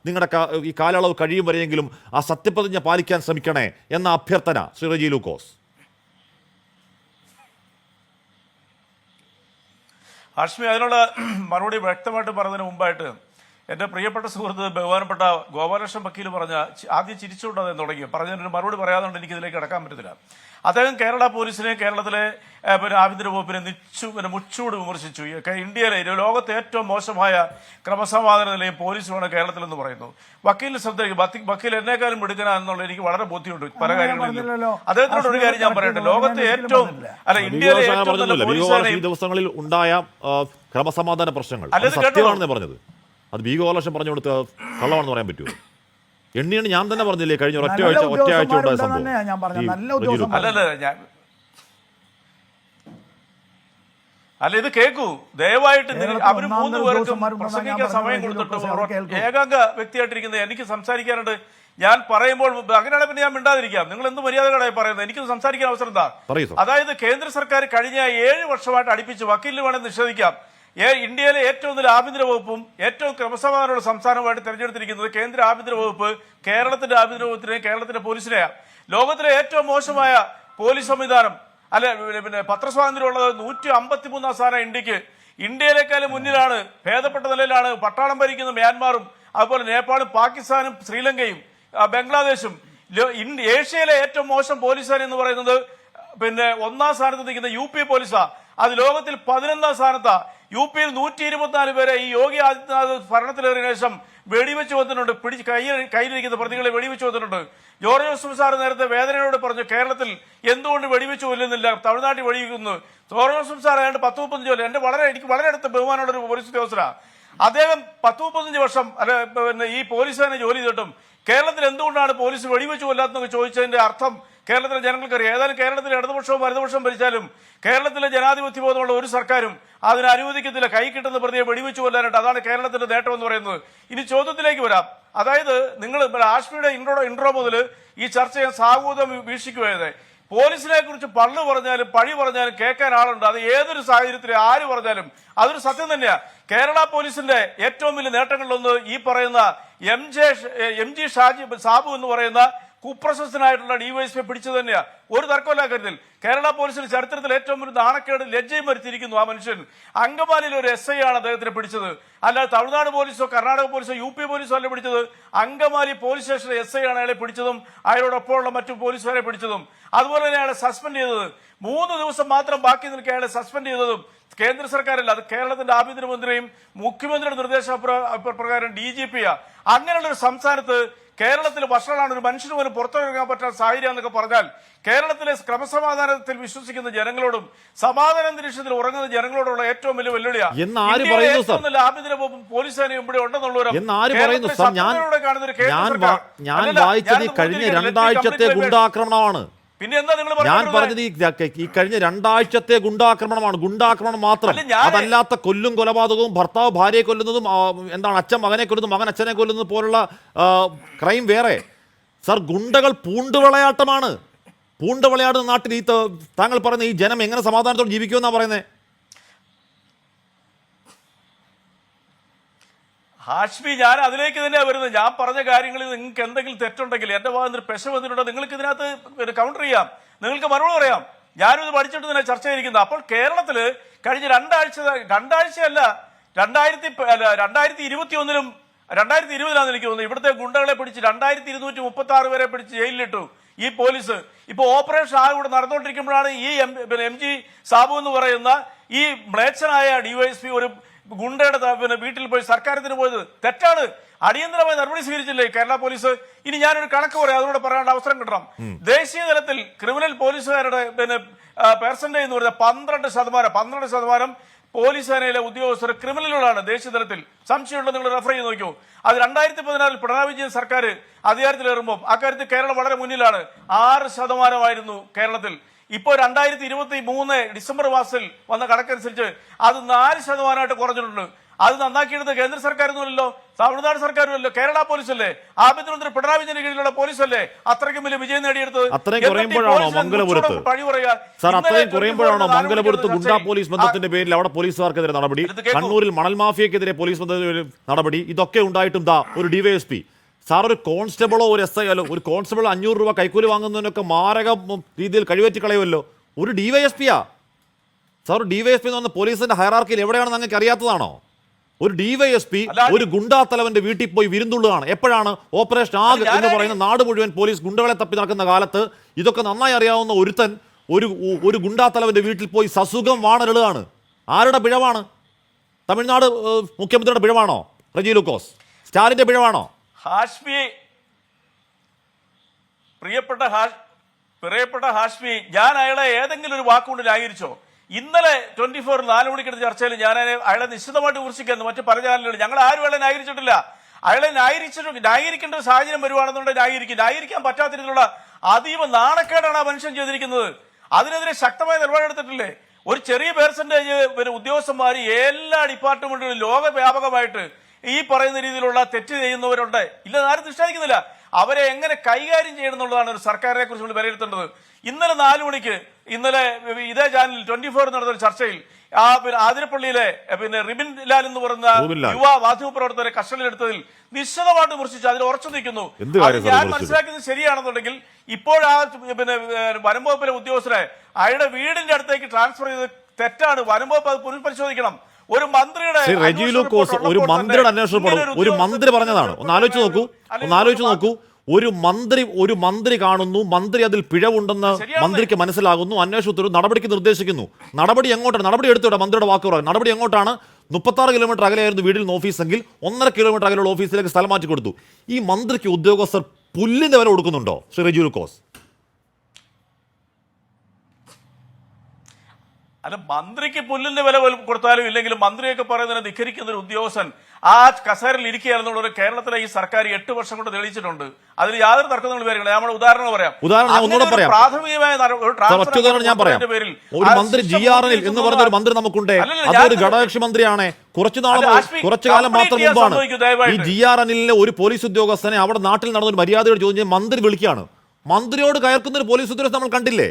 നിങ്ങളുടെ ഈ കാലയളവ് കഴിയും വരെയെങ്കിലും ആ സത്യപ്രതിജ്ഞ പാലിക്കാൻ ശ്രമിക്കണേ എന്ന അഭ്യർത്ഥന ശ്രീ റെജി ലൂക്കോസ്? ഹാഷ്മി, അതിനുള്ള മറുപടി വ്യക്തമായിട്ട് പറഞ്ഞതിന് മുമ്പായിട്ട് എൻ്റെ പ്രിയപ്പെട്ട സുഹൃത്ത് ബഹുമാനപ്പെട്ട ഗോപാലകൃഷ്ണൻ വക്കീൽ ആദ്യം ചിരിച്ചുകൊണ്ട് അദ്ദേഹം തുടങ്ങി പറഞ്ഞതിനൊരു മറുപടി പറയാതുകൊണ്ട് എനിക്ക് ഇതിലേക്ക് കടക്കാൻ പറ്റത്തില്ല. അദ്ദേഹം കേരള പോലീസിനെ, കേരളത്തിലെ ആഭ്യന്തര വകുപ്പിനെ മുച്ചൂട് വിമർശിച്ചു. ഇന്ത്യയിലെ ലോകത്തെ ഏറ്റവും മോശമായ ക്രമസമാധാന നിലയും പോലീസുമാണ് കേരളത്തിലെന്ന് പറയുന്നു. വക്കീലിന് ശ്രദ്ധിക്കും, വക്കീൽ എന്നെക്കാളും എടുക്കണമെന്നുള്ള എനിക്ക് വളരെ ബോധ്യമുണ്ട് പല കാര്യങ്ങളിലും. അദ്ദേഹത്തിനോട് ഒരു കാര്യം ഞാൻ പറയട്ടെ, ലോകത്തെ ഏറ്റവും ഇന്ത്യയിലെ ഈ ദിവസങ്ങളിൽ ഉണ്ടായ ക്രമസമാധാന പ്രശ്നങ്ങൾ സത്യമാണെന്ന് പറഞ്ഞത്, അത് ബി ഗോപാലകൃഷ്ണൻ പറഞ്ഞു കൊടുത്ത കള്ളമാണെന്ന് പറയാൻ പറ്റുമോ? എണ്ണിയാണ് ഞാൻ തന്നെ പറഞ്ഞില്ലേ കഴിഞ്ഞ ഒറ്റ ആഴ്ച ഉണ്ടായ സംഭവം. ഇത് കേൾക്കൂ ദയവായിട്ട്. അവർ 3 പേർക്കും പ്രസംഗിക്കാൻ സമയം കൊടുത്തിട്ട് ഏകാംഗ വ്യക്തിയായിട്ടിരിക്കുന്നത് എനിക്ക് സംസാരിക്കാനുണ്ട്. ഞാൻ പറയുമ്പോൾ അങ്ങനെയാണെങ്കിൽ പിന്നെ ഞാൻ മിണ്ടാതിരിക്കാം. നിങ്ങൾ എന്ത് മര്യാദകളായി പറയുന്നത്? എനിക്ക് സംസാരിക്കാൻ അവസരം എന്താ? അതായത് കേന്ദ്ര സർക്കാർ കഴിഞ്ഞ 7 വർഷമായിട്ട് അടുപ്പിച്ച് വക്കീലിന് വേണമെങ്കിൽ നിഷേധിക്കാം. ഇന്ത്യയിലെ ഏറ്റവും നല്ല ആഭ്യന്തര വകുപ്പും ഏറ്റവും ക്രമസമാധാനമുള്ള സംസ്ഥാനമായിട്ട് തെരഞ്ഞെടുത്തിരിക്കുന്നത് കേന്ദ്ര ആഭ്യന്തര വകുപ്പ് കേരളത്തിന്റെ ആഭ്യന്തര വകുപ്പിനെയും കേരളത്തിന്റെ പോലീസിനെയാണ്. ലോകത്തിലെ ഏറ്റവും മോശമായ പോലീസ് സംവിധാനം പിന്നെ പത്രസ്വാതന്ത്ര്യമുള്ളത് 153ാം സ്ഥാനം ഇന്ത്യക്ക്. ഇന്ത്യയിലേക്കാളും മുന്നിലാണ്, ഭേദപ്പെട്ട നിലയിലാണ് പട്ടാളം ഭരിക്കുന്ന മ്യാൻമാറും അതുപോലെ നേപ്പാളും പാകിസ്ഥാനും ശ്രീലങ്കയും ബംഗ്ലാദേശും. ഏഷ്യയിലെ ഏറ്റവും മോശം പോലീസ് സേന എന്ന് പറയുന്നത് പിന്നെ 1ാം സ്ഥാനത്ത് നിൽക്കുന്ന UP പോലീസാ. അത് ലോകത്തിൽ 11ാം സ്ഥാനത്താ. UPയിൽ 124 പേരെ ഈ യോഗി ആദിത്യനാഥ് ഭരണത്തിലേറിയ ശേഷം വെടിവെച്ച് വന്നിട്ടുണ്ട്. കയ്യിലിരിക്കുന്ന പ്രതികളെ വെടിവെച്ച് വന്നിട്ടുണ്ട്. ജോർജ് ജോസഫ് സാർ നേരത്തെ വേദനയോട് പറഞ്ഞു കേരളത്തിൽ എന്തുകൊണ്ട് വെടിവെച്ച് കൊല്ലുന്നില്ല, തമിഴ്നാട്ടിൽ വെടിവെക്കുന്നു. ജോർജ് ജോസഫ് സാർ ഏതാണ്ട് 10-35 കൊല്ലം എനിക്ക് വളരെ അടുത്ത ബഹുമാനമുള്ള ഒരു പോലീസ് ഉദ്യോഗസ്ഥനാണ്. അദ്ദേഹം 10-35 വർഷം പിന്നെ ഈ പോലീസ് തന്നെ ജോലി ചെയ്തിട്ടും കേരളത്തിൽ എന്തുകൊണ്ടാണ് പോലീസ് വെടിവെച്ച് കൊല്ലാത്തെന്നൊക്കെ ചോദിച്ചതിന്റെ അർത്ഥം കേരളത്തിലെ ജനങ്ങൾക്കറിയാം. ഏതായാലും കേരളത്തിലെ ഇടതുപക്ഷവും വലതുപക്ഷവും ഭരിച്ചാലും കേരളത്തിലെ ജനാധിപത്യ ബോധമുള്ള ഒരു സർക്കാരും അതിന് അനുവദിക്കത്തില്ല കൈ കിട്ടുന്ന പ്രതിയെ വെടിവെച്ച് കൊല്ലാനായിട്ട്. അതാണ് കേരളത്തിന്റെ നേട്ടം എന്ന് പറയുന്നത്. ഇനി ചോദ്യത്തിലേക്ക് വരാം. അതായത് നിങ്ങൾ ആഷ്മിയുടെ ഇൻട്രോ മുതൽ ഈ ചർച്ച ഞാൻ സാഹൂതം വീക്ഷിക്കുകയായത്. പോലീസിനെ കുറിച്ച് പള്ളു പറഞ്ഞാലും പഴി പറഞ്ഞാലും കേൾക്കാൻ ആളുണ്ട്. അത് ഏതൊരു സാഹചര്യത്തിൽ ആര് പറഞ്ഞാലും അതൊരു സത്യം തന്നെയാണ്. കേരള പോലീസിന്റെ ഏറ്റവും വലിയ നേട്ടങ്ങളിലൊന്ന് ഈ പറയുന്ന MG സാബു എന്ന് പറയുന്ന കുപ്രശസ്തനായിട്ടുള്ള DYSP പിടിച്ചു തന്നെയാ. ഒരു തർക്കമില്ല കാര്യത്തിൽ. കേരള പോലീസിന്റെ ചരിത്രത്തിൽ ഏറ്റവും ഒരു നാണക്കേട് ലജ്ജയും വരുത്തിയിരിക്കുന്നു ആ മനുഷ്യൻ. അങ്കമാലിയിൽ ഒരു SI ആണ് അദ്ദേഹത്തിന് പിടിച്ചത്. അല്ലാതെ തമിഴ്നാട് പോലീസോ കർണാടക പോലീസോ UP പോലീസോ അല്ല പിടിച്ചത്. അങ്കമാലി പോലീസ് സ്റ്റേഷനിലെ SI ആണ് അയാളെ പിടിച്ചതും അയാളോടൊപ്പമുള്ള മറ്റു പോലീസുകാരെ പിടിച്ചതും. അതുപോലെ തന്നെ അയാളെ സസ്പെൻഡ് ചെയ്തത് 3 ദിവസം മാത്രം ബാക്കി നിൽക്കുക അയാളെ സസ്പെൻഡ് ചെയ്തതും കേന്ദ്ര സർക്കാരല്ല, അത് കേരളത്തിന്റെ ആഭ്യന്തരമന്ത്രിയും മുഖ്യമന്ത്രിയുടെ നിർദ്ദേശപ്രകാരം DGP-യാ. അങ്ങനെയുള്ള ഒരു സംസ്ഥാനത്ത് കേരളത്തിൽ വർഷങ്ങളാണ് ഒരു മനുഷ്യന് പോലും പുറത്തിറങ്ങാൻ പറ്റാത്ത സാഹചര്യം എന്നൊക്കെ പറഞ്ഞാൽ കേരളത്തിലെ ക്രമസമാധാനത്തിൽ വിശ്വസിക്കുന്ന ജനങ്ങളോടും സമാധാന അന്തരീക്ഷത്തിൽ ഉറങ്ങുന്ന ജനങ്ങളോടുള്ള ഏറ്റവും വലിയ വെല്ലുവിളിയാണ് ആഭ്യന്തര വകുപ്പും പോലീസ് സേനയും ഇവിടെ ഉണ്ടെന്നുള്ളവർ ഞാൻ വായിച്ചത് ഈ കഴിഞ്ഞ 2 ആഴ്ചത്തെ ഗുണ്ടാക്രമണമാണ്. പിന്നെ എന്താ നിങ്ങൾ ഞാൻ പറഞ്ഞത് ഈ കഴിഞ്ഞ 2 ആഴ്ചത്തെ ഗുണ്ടാക്രമണമാണ്. ഗുണ്ടാക്രമണം മാത്രം, അതല്ലാത്ത കൊല്ലും കൊലപാതകവും ഭർത്താവ് ഭാര്യയെ കൊല്ലുന്നതും എന്താണ് അച്ഛൻ മകനെ കൊല്ലുന്നതും മകൻ അച്ഛനെ കൊല്ലുന്നത് പോലുള്ള ക്രൈം വേറെ. സർ, ഗുണ്ടകൾ പൂണ്ടുവിളയാട്ടമാണ്. പൂണ്ടുവിളയാടുന്ന നാട്ടിൽ ഈ താങ്കൾ പറയുന്ന ഈ ജനം എങ്ങനെ സമാധാനത്തോടെ ജീവിക്കുമെന്നാണ് പറയുന്നത്? ഹാഷ്മി, ഞാൻ അതിലേക്ക് തന്നെയാണ് വരുന്നത്. ഞാൻ പറഞ്ഞ കാര്യങ്ങളിൽ നിങ്ങൾക്ക് എന്തെങ്കിലും തെറ്റുണ്ടെങ്കിൽ എന്റെ ഭാഗത്ത് പെശ വന്നിട്ടുണ്ടോ നിങ്ങൾക്ക് ഇതിനകത്ത് കൗണ്ടർ ചെയ്യാം, നിങ്ങൾക്ക് മറുപടി പറയാം. ഞാനും ഇത് പഠിച്ചിട്ട് തന്നെ ചർച്ച ചെയ്തിരിക്കുന്നത്. അപ്പോൾ കേരളത്തില് കഴിഞ്ഞ 2 ആഴ്ചയല്ല 2021 2020 എനിക്ക് തോന്നുന്നു ഇവിടുത്തെ ഗുണ്ടകളെ പിടിച്ച് 2236 പേരെ പിടിച്ച് ജയിലിലിട്ടു ഈ പോലീസ്. ഇപ്പൊ ഓപ്പറേഷൻ ആഗ് ഇവിടെ നടന്നുകൊണ്ടിരിക്കുമ്പോഴാണ് ഈ MG സാബു എന്ന് പറയുന്ന ഈ മ്ലേച്ഛനായ DYSP ഒരു ഗുണ്ടയുടെ വീട്ടിൽ പോയി സർക്കാരത്തിന് പോയത് തെറ്റാണ്. അടിയന്തരമായി നടപടി സ്വീകരിച്ചില്ലേ കേരള പോലീസ്? ഇനി ഞാനൊരു കണക്ക് പറയാം, അതിലൂടെ പറയാനുള്ള അവസരം കിട്ടണം. ദേശീയ തലത്തിൽ ക്രിമിനൽ പോലീസുകാരുടെ പെർസെന്റേജ് എന്ന് പറഞ്ഞാൽ 12% പോലീസ് സേനയിലെ ഉദ്യോഗസ്ഥർ ക്രിമിനലുകളാണ് ദേശീയ തലത്തിൽ. സംശയമുണ്ടോ? നിങ്ങൾ റെഫർ ചെയ്ത് നോക്കൂ. അത് 2014 പിണറായി വിജയൻ സർക്കാർ അധികാരത്തിലേറുമ്പോൾ അക്കാര്യത്തിൽ കേരളം വളരെ മുന്നിലാണ്. 6% കേരളത്തിൽ. ഇപ്പോൾ 2023 ഡിസംബർ മാസത്തിൽ വന്ന കണക്കനുസരിച്ച് അത് 4% കുറഞ്ഞിട്ടുണ്ട്. അത് നന്നാക്കിയെടുത്ത് കേന്ദ്ര സർക്കാരൊന്നുമല്ലോ, തമിഴ്നാട് സർക്കാരുമല്ലോ, കേരള പോലീസല്ലേ, ആഭ്യന്തരമന്ത്രി പിണറായി വിജയന്റെ കീഴിലുള്ള പോലീസല്ലേ അത്രയ്ക്കും വലിയ വിജയം നേടിയെടുത്തത്. അത്രയും കുറയുമ്പോഴാണോ മംഗലപുരത്ത് ഗുണ്ടാ പോലീസ് ബന്ധത്തിന്റെ പേരിൽ അവിടെ പോലീസുകാർക്കെതിരെ നടപടി, കണ്ണൂരിൽ മണൽ മാഫിയക്കെതിരെ പോലീസ് ബന്ധത്തിന്റെ നടപടി, ഇതൊക്കെ ഉണ്ടായിട്ടും ഒരു DYSP സാർ ഒരു കോൺസ്റ്റബിളോ ഒരു SI അല്ലോ, ഒരു കോൺസ്റ്റബിൾ 500 രൂപ കൈക്കൂലി വാങ്ങുന്നതിനൊക്കെ മാരക രീതിയിൽ കഴിവേറ്റി കളയുമല്ലോ. ഒരു DYSP സാർ, ഒരു DYSP എന്ന് പറഞ്ഞ പോലീസിന്റെ ഹയറാർക്കിയിൽ എവിടെയാണെന്ന് നിങ്ങൾക്ക് അറിയാത്തതാണോ? ഒരു DYSP ഒരു ഗുണ്ടാ തലവന്റെ വീട്ടിൽ പോയി വിരുന്നുള്ളതാണ്. എപ്പോഴാണ്? ഓപ്പറേഷൻ ആഗ് എന്ന് പറയുന്ന നാട് മുഴുവൻ പോലീസ് ഗുണ്ടകളെ തപ്പി നടക്കുന്ന കാലത്ത് ഇതൊക്കെ നന്നായി അറിയാവുന്ന ഒരുത്തൻ ഒരു ഗുണ്ടാ തലവന്റെ വീട്ടിൽ പോയി സസുഖം വാണരുളാണ്. ആരുടെ പിഴവാണ്? തമിഴ്നാട് മുഖ്യമന്ത്രിയുടെ പിഴവാണോ? റെജി ലൂക്കോസ്, സ്റ്റാലിന്റെ പിഴവാണോ? ഹാഷ്മി, പ്രിയപ്പെട്ട ഹാഷ്മി, ഞാൻ അയാളെ ഏതെങ്കിലും ഒരു വാക്കുകൊണ്ട് ന്യായീകരിച്ചോ? ഇന്നലെ 24 4 മണിക്കെടുത്ത ചർച്ചയിൽ ഞാൻ അയാളെ നിശ്ചിതമായിട്ട് കുറിച്ചിരിക്കുന്നു. മറ്റു പല ചാനലുകൾ ഞങ്ങൾ ആരും അയാളെ ന്യായീകരിച്ചിട്ടില്ല. അയാളെ ന്യായീകരിക്കേണ്ട ഒരു സാഹചര്യം വരുവാണെന്നുണ്ടെങ്കിൽ ന്യായീകരിക്കാൻ പറ്റാത്ത രീതിയിലുള്ള അതീവ നാണക്കേടാണ് ആ മനുഷ്യൻ ചെയ്തിരിക്കുന്നത്. അതിനെതിരെ ശക്തമായ നിലപാടെടുത്തിട്ടില്ലേ? ഒരു ചെറിയ പെർസെന്റേജ് ഉദ്യോഗസ്ഥന്മാർ എല്ലാ ഡിപ്പാർട്ട്മെന്റുകളിലും ലോകവ്യാപകമായിട്ട് ഈ പറയുന്ന രീതിയിലുള്ള തെറ്റ് ചെയ്യുന്നവരുണ്ട്. ഇല്ലെന്ന് ആരും നിഷേധിക്കുന്നില്ല. അവരെ എങ്ങനെ കൈകാര്യം ചെയ്യണം എന്നുള്ളതാണ് ഒരു സർക്കാരിനെ കുറിച്ച് വിലയിരുത്തേണ്ടത്. ഇന്നലെ 4 മണിക്ക് ഇതേ ചാനലിൽ 24 നടന്ന ചർച്ചയിൽ ആതിരപ്പള്ളിയിലെ റിബിൻ ലാൽ എന്ന് പറയുന്ന യുവ മാധ്യമ പ്രവർത്തകരെ കസ്റ്റഡിയിലെടുത്തതിൽ നിശ്ചിതമായിട്ട് കുറിച്ച് അതിൽ ഉറച്ചു നിൽക്കുന്നു. ഞാൻ മനസ്സിലാക്കുന്നത് ശരിയാണെന്നുണ്ടെങ്കിൽ ഇപ്പോൾ വനം വകുപ്പിലെ ഉദ്യോഗസ്ഥരെ അയാളുടെ വീടിന്റെ അടുത്തേക്ക് ട്രാൻസ്ഫർ ചെയ്ത് തെറ്റാണ്. വനം വകുപ്പ് അത് പുനഃപരിശോധിക്കണം. ഒരു മന്ത്രിയുടെ അന്വേഷണം ഒരു മന്ത്രി പറഞ്ഞതാണ്. ഒന്ന് ആലോചിച്ച് നോക്കൂ. ഒരു മന്ത്രി കാണുന്നു, മന്ത്രി അതിൽ പിഴവുണ്ടെന്ന് മന്ത്രിക്ക് മനസ്സിലാകുന്നു, അന്വേഷണത്തിൽ നടപടിക്ക് നിർദ്ദേശിക്കുന്നു. നടപടി എങ്ങോട്ടാണ്? നടപടി എടുത്തുവിടെ മന്ത്രിയുടെ വാക്ക് പറയാം. നടപടി എങ്ങോട്ടാണ്? 36 കിലോമീറ്റർ അകലെയായിരുന്നു വീടിൽ നിന്ന് ഓഫീസെങ്കിൽ 1.5 കിലോമീറ്റർ അകലെയുള്ള ഓഫീസിലേക്ക് സ്ഥലം മാറ്റി കൊടുത്തു. ഈ മന്ത്രിക്ക് ഉദ്യോഗസ്ഥർ പുല്ലിന്റെ വില കൊടുക്കുന്നുണ്ടോ ശ്രീ റെജി ലൂക്കോസ്? അല്ല, മന്ത്രിക്ക് പുല്ലിന്റെ വില കൊടുത്താലും ഇല്ലെങ്കിലും മന്ത്രിയൊക്കെ പറയുന്നതിനെ ധിക്കരിക്കുന്ന ഒരു ഉദ്യോഗസ്ഥൻ ആ കസേരയിൽ ഇരിക്കുകയാണെന്നുള്ളത് കേരളത്തിലെ ഈ സർക്കാർ 8 വർഷം കൊണ്ട് തെളിയിച്ചിട്ടുണ്ട്. അതിൽ യാതൊരു തർക്കങ്ങളും പേരില്ല. നമ്മൾ ഉദാഹരണം പറയാം. പ്രാഥമികമായ ഒരു മന്ത്രി GRN എന്ന് പറഞ്ഞ ഒരു മന്ത്രി നമുക്കുണ്ട്. അതൊരു ഘടകകക്ഷി മന്ത്രിയാണ്. കുറച്ചു കാലം മാത്രം മുമ്പാണ് ഈ GRNലെ ഒരു പോലീസ് ഉദ്യോഗസ്ഥനെ അവിടെ നാട്ടിൽ നടന്ന ഒരു മര്യാദയോട് ചോദിച്ചാൽ മന്ത്രി വിളിക്കുകയാണ്. മന്ത്രിയോട് കയർക്കുന്ന ഒരു പോലീസ് ഉദ്യോഗസ്ഥൻ നമ്മൾ കണ്ടില്ലേ?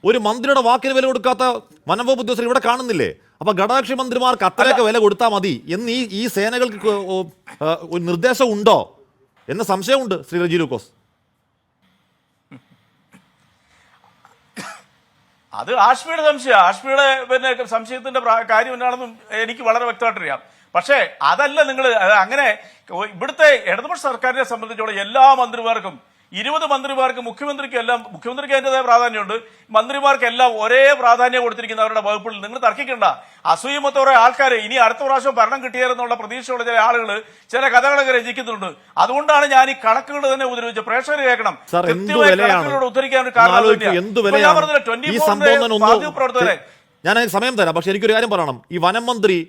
ഒരു മന്ത്രിയുടെ വാക്കിന് വില കൊടുക്കാത്ത വനംവകുപ്പ് ഉദ്യോഗസ്ഥർ ഇവിടെ കാണുന്നില്ലേ? അപ്പൊ ഘടകകക്ഷി മന്ത്രിമാർക്ക് അത്രയൊക്കെ വില കൊടുത്താൽ മതി എന്ന് ഈ സേനകൾക്ക് ഒരു നിർദ്ദേശം ഉണ്ടോ എന്ന സംശയമുണ്ട് ശ്രീ റെജി ലൂക്കോസ്. അത് ആഷ്മിയുടെ സംശയം. ആഷ്മിയുടെ സംശയത്തിന്റെ കാര്യം എന്താണെന്നും എനിക്ക് വളരെ വ്യക്തമായിട്ടറിയാം. പക്ഷേ അതല്ല നിങ്ങൾ അങ്ങനെ ഇവിടുത്തെ ഇടതുപക്ഷ സർക്കാരിനെ സംബന്ധിച്ചോളം എല്ലാ മന്ത്രിമാർക്കും 20 മന്ത്രിമാർക്ക് മുഖ്യമന്ത്രിക്ക് അതിൻ്റെതായ പ്രാധാന്യമുണ്ട്. മന്ത്രിമാർക്കെല്ലാം ഒരേ പ്രാധാന്യം കൊടുത്തിരിക്കുന്ന അവരുടെ വകുപ്പിൽ നിങ്ങൾ തർക്കിക്കേണ്ട. അസൂയമത്തോടെ ആൾക്കാർ ഇനി അടുത്ത പ്രാവശ്യം ഭരണം കിട്ടിയാലെന്നുള്ള പ്രതീക്ഷയുള്ള ചില ആളുകൾ ചില കഥകളൊക്കെ രചിക്കുന്നുണ്ട്. അതുകൊണ്ടാണ് ഞാൻ ഈ കണക്കുകൾ തന്നെ ഉപദ്രവിച്ചത്. പ്രേക്ഷകർ കേൾക്കണം. കണക്കുകളോട് ഉദ്ധരിക്കാൻ ഞാൻ സമയം തരാം. പക്ഷെ എനിക്കൊരു കാര്യം പറയണം. ഈ വനം മന്ത്രി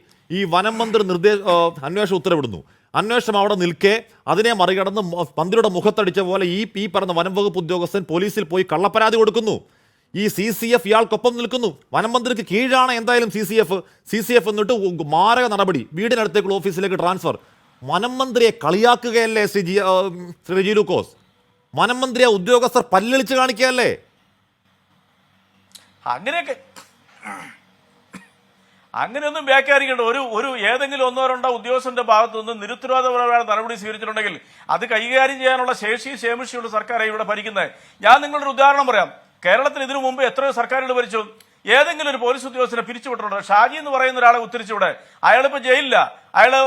അന്വേഷണം ഉത്തരവിടുന്നു. അന്വേഷണം അവിടെ നിൽക്കെ അതിനെ മറികടന്ന് മന്ത്രിയുടെ മുഖത്തടിച്ച പോലെ ഈ പറഞ്ഞ വനം വകുപ്പ് ഉദ്യോഗസ്ഥൻ പോലീസിൽ പോയി കള്ളപ്പരാതി കൊടുക്കുന്നു. ഈ CCF ഇയാൾക്കൊപ്പം നിൽക്കുന്നു. വനം മന്ത്രിക്ക് കീഴാണ് എന്തായാലും CCF എന്നിട്ട് മാരക നടപടി, വീടിനടുത്തേക്കുള്ള ഓഫീസിലേക്ക് ട്രാൻസ്ഫർ. വനം മന്ത്രിയെ കളിയാക്കുകയല്ലേ ശ്രീ റെജി ലൂക്കോസ്? വനം മന്ത്രിയെ ഉദ്യോഗസ്ഥർ പല്ലളിച്ച് കാണിക്കുകയല്ലേ? അങ്ങനെയൊന്നും വ്യാഖ്യാനിക്കേണ്ട. ഒരു ഏതെങ്കിലും 1-2 ഉദ്യോഗസ്ഥന്റെ ഭാഗത്തു നിന്ന് നിരുത്തരവാദപരമായ നടപടി സ്വീകരിച്ചിട്ടുണ്ടെങ്കിൽ അത് കൈകാര്യം ചെയ്യാനുള്ള ശേഷിയുള്ള സർക്കാരായി ഇവിടെ ഭരിക്കുന്നത്. ഞാൻ നിങ്ങളുടെ ഉദാഹരണം പറയാം. കേരളത്തിൽ ഇതിനു മുമ്പ് എത്രയോ സർക്കാരുകൾ ഭരിച്ചു. ഏതെങ്കിലും ഒരു പോലീസ് ഉദ്യോഗസ്ഥനെ പിരിച്ചുവിട്ടിട്ടുണ്ടോ? ഷാജി എന്ന് പറയുന്ന ഒരാളെ ഉത്തരിച്ചുവിടെ, അയാളിപ്പോ ജയിലില്ല. അയാള്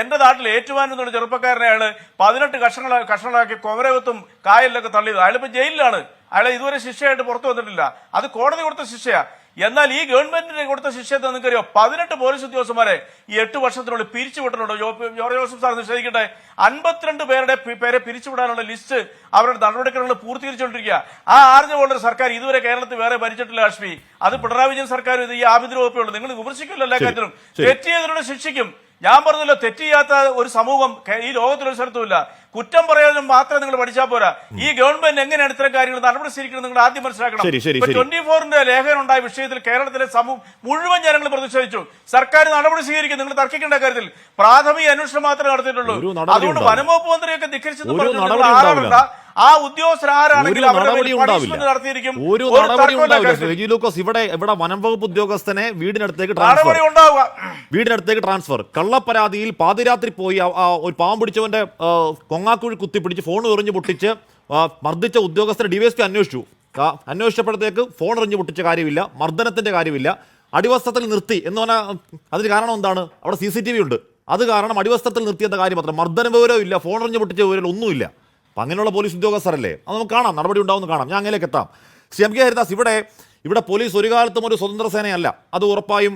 എന്റെ നാട്ടിൽ ഏറ്റുമാനൂർ എന്നുള്ള ചെറുപ്പക്കാരനെ അയാള് 18 കഷ്ണങ്ങളാക്കി കൊമരകത്തും കായലിലൊക്കെ തള്ളിയത്. അയാളിപ്പോ ജയിലിലാണ്. അയാളെ ഇതുവരെ ശിക്ഷയായിട്ട് പുറത്തു വന്നിട്ടില്ല. അത് കോടതി കൊടുത്ത ശിക്ഷയാ. എന്നാൽ ഈ ഗവൺമെന്റിന് കൊടുത്ത ശിക്ഷ എന്താ നിങ്ങൾക്കറിയോ? 18 പോലീസ് ഉദ്യോഗസ്ഥന്മാരെ ഈ 8 വർഷത്തിനുള്ളിൽ പിരിച്ചുവിട്ടിട്ടുണ്ടോ? ജോർജ് ജോസഫ് സാർ നിഷേധിക്കട്ടെ. 52 പേരെ പിരിച്ചുവിടാനുള്ള ലിസ്റ്റ് അവരുടെ നടപടിക്രമങ്ങൾ പൂർത്തീകരിച്ചുകൊണ്ടിരിക്കുക. ആ ആർജവമുള്ള സർക്കാർ ഇതുവരെ കേരളത്തിൽ വേറെ ഭരിച്ചിട്ടില്ല ഹാഷ്മി. അത് പിണറായി വിജയൻ സർക്കാർ ഇത് ഈ ആഭ്യന്തര വകുപ്പേ ഉള്ളൂ. നിങ്ങൾ വിമർശിക്കില്ല എല്ലാ കാര്യത്തിലും. തെറ്റിയതിലൂടെ ശിക്ഷിക്കും. ഞാൻ പറഞ്ഞല്ലോ, തെറ്റ് ചെയ്യാത്ത ഒരു സമൂഹം ഈ ലോകത്തിലൊരു സ്ഥലത്തുമില്ല. കുറ്റം പറയാനും മാത്രം നിങ്ങൾ പഠിച്ചാൽ പോരാ. ഈ ഗവൺമെന്റ് എങ്ങനെയാണ് ഇത്തരം കാര്യങ്ങൾ നടപടി സ്വീകരിക്കുന്നത് നിങ്ങൾ ആദ്യം മനസ്സിലാക്കണം. 24-ന്റെ ലേഖനം ഉണ്ടായ വിഷയത്തിൽ കേരളത്തിലെ സമൂഹം മുഴുവൻ ജനങ്ങൾ പ്രതിഷേധിച്ചു. സർക്കാർ നടപടി സ്വീകരിക്കും. നിങ്ങൾ തർക്കിക്കേണ്ട കാര്യത്തിൽ പ്രാഥമിക അന്വേഷണം മാത്രമേ നടത്തിയിട്ടുള്ളൂ. അതുകൊണ്ട് വനംവകുപ്പ് മന്ത്രിയൊക്കെ ധിക്കരിച്ചെന്ന് പറഞ്ഞു ആരാണ്ട ആ ഉദ്യോഗസ്ഥർ ആരാണെങ്കിലും നടത്തിയിരിക്കും. ഒരു നടപടി ഉണ്ടാവില്ല. റെജി ലൂക്കോസ്, ഇവിടെ വനം വകുപ്പ് ഉദ്യോഗസ്ഥനെ വീടിനടുത്തേക്ക് ട്രാൻസ്ഫർ. കള്ളപ്പരാതിയിൽ പാതിരാത്രി പോയി ഒരു പാവം പിടിച്ചവന്റെ കൊങ്ങാക്കുഴി കുത്തിപ്പിടിച്ച് ഫോൺ എറിഞ്ഞു പൊട്ടിച്ച് മർദ്ദിച്ച ഉദ്യോഗസ്ഥരെ ഡിവൈഎസ്പി അന്വേഷിച്ചപ്പോഴത്തേക്ക് ഫോൺ എറിഞ്ഞു പൊട്ടിച്ച കാര്യമില്ല, മർദ്ദനത്തിന്റെ കാര്യമില്ല, അടിവസ്ത്രത്തിൽ നിർത്തി എന്ന് പറഞ്ഞാൽ അതിന് കാരണം എന്താണ്? അവിടെ CCTV ഉണ്ട്. അത് കാരണം അടിവസ്ത്രത്തിൽ നിർത്തിയെന്ന കാര്യം മാത്രം. മർദ്ദന വിവരവും ഇല്ല, ഫോൺ എറിഞ്ഞു പൊട്ടിച്ച വിവരം ഒന്നുമില്ല. അപ്പം അങ്ങനെയുള്ള പോലീസ് ഉദ്യോഗസ്ഥരല്ലേ? അത് നമുക്ക് കാണാം, നടപടി ഉണ്ടാവുമെന്ന് കാണാം. ഞാൻ അങ്ങനെയൊക്കെ എത്താം. ശ്രീ MK ഹരിദാസ്, ഇവിടെ പോലീസ് ഒരു കാലത്തും ഒരു സ്വതന്ത്ര സേനയല്ല. അത് ഉറപ്പായും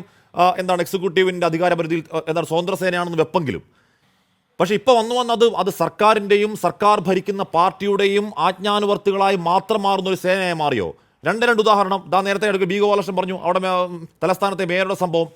എക്സിക്യൂട്ടീവിൻ്റെ അധികാരപരിധിയിൽ സ്വതന്ത്ര സേനയാണെന്ന് വെപ്പെങ്കിലും, പക്ഷെ ഇപ്പോൾ അത് സർക്കാരിൻ്റെയും സർക്കാർ ഭരിക്കുന്ന പാർട്ടിയുടെയും ആജ്ഞാനുവർത്തികളായി മാത്രം മാറുന്ന ഒരു സേനയായി മാറിയോ? രണ്ട് ഉദാഹരണം. നേരത്തെ ഇടയ്ക്ക് ബി ഗോപാലകൃഷ്ണൻ പറഞ്ഞു, അവിടെ തലസ്ഥാനത്തെ മേയറുടെ സംഭവം.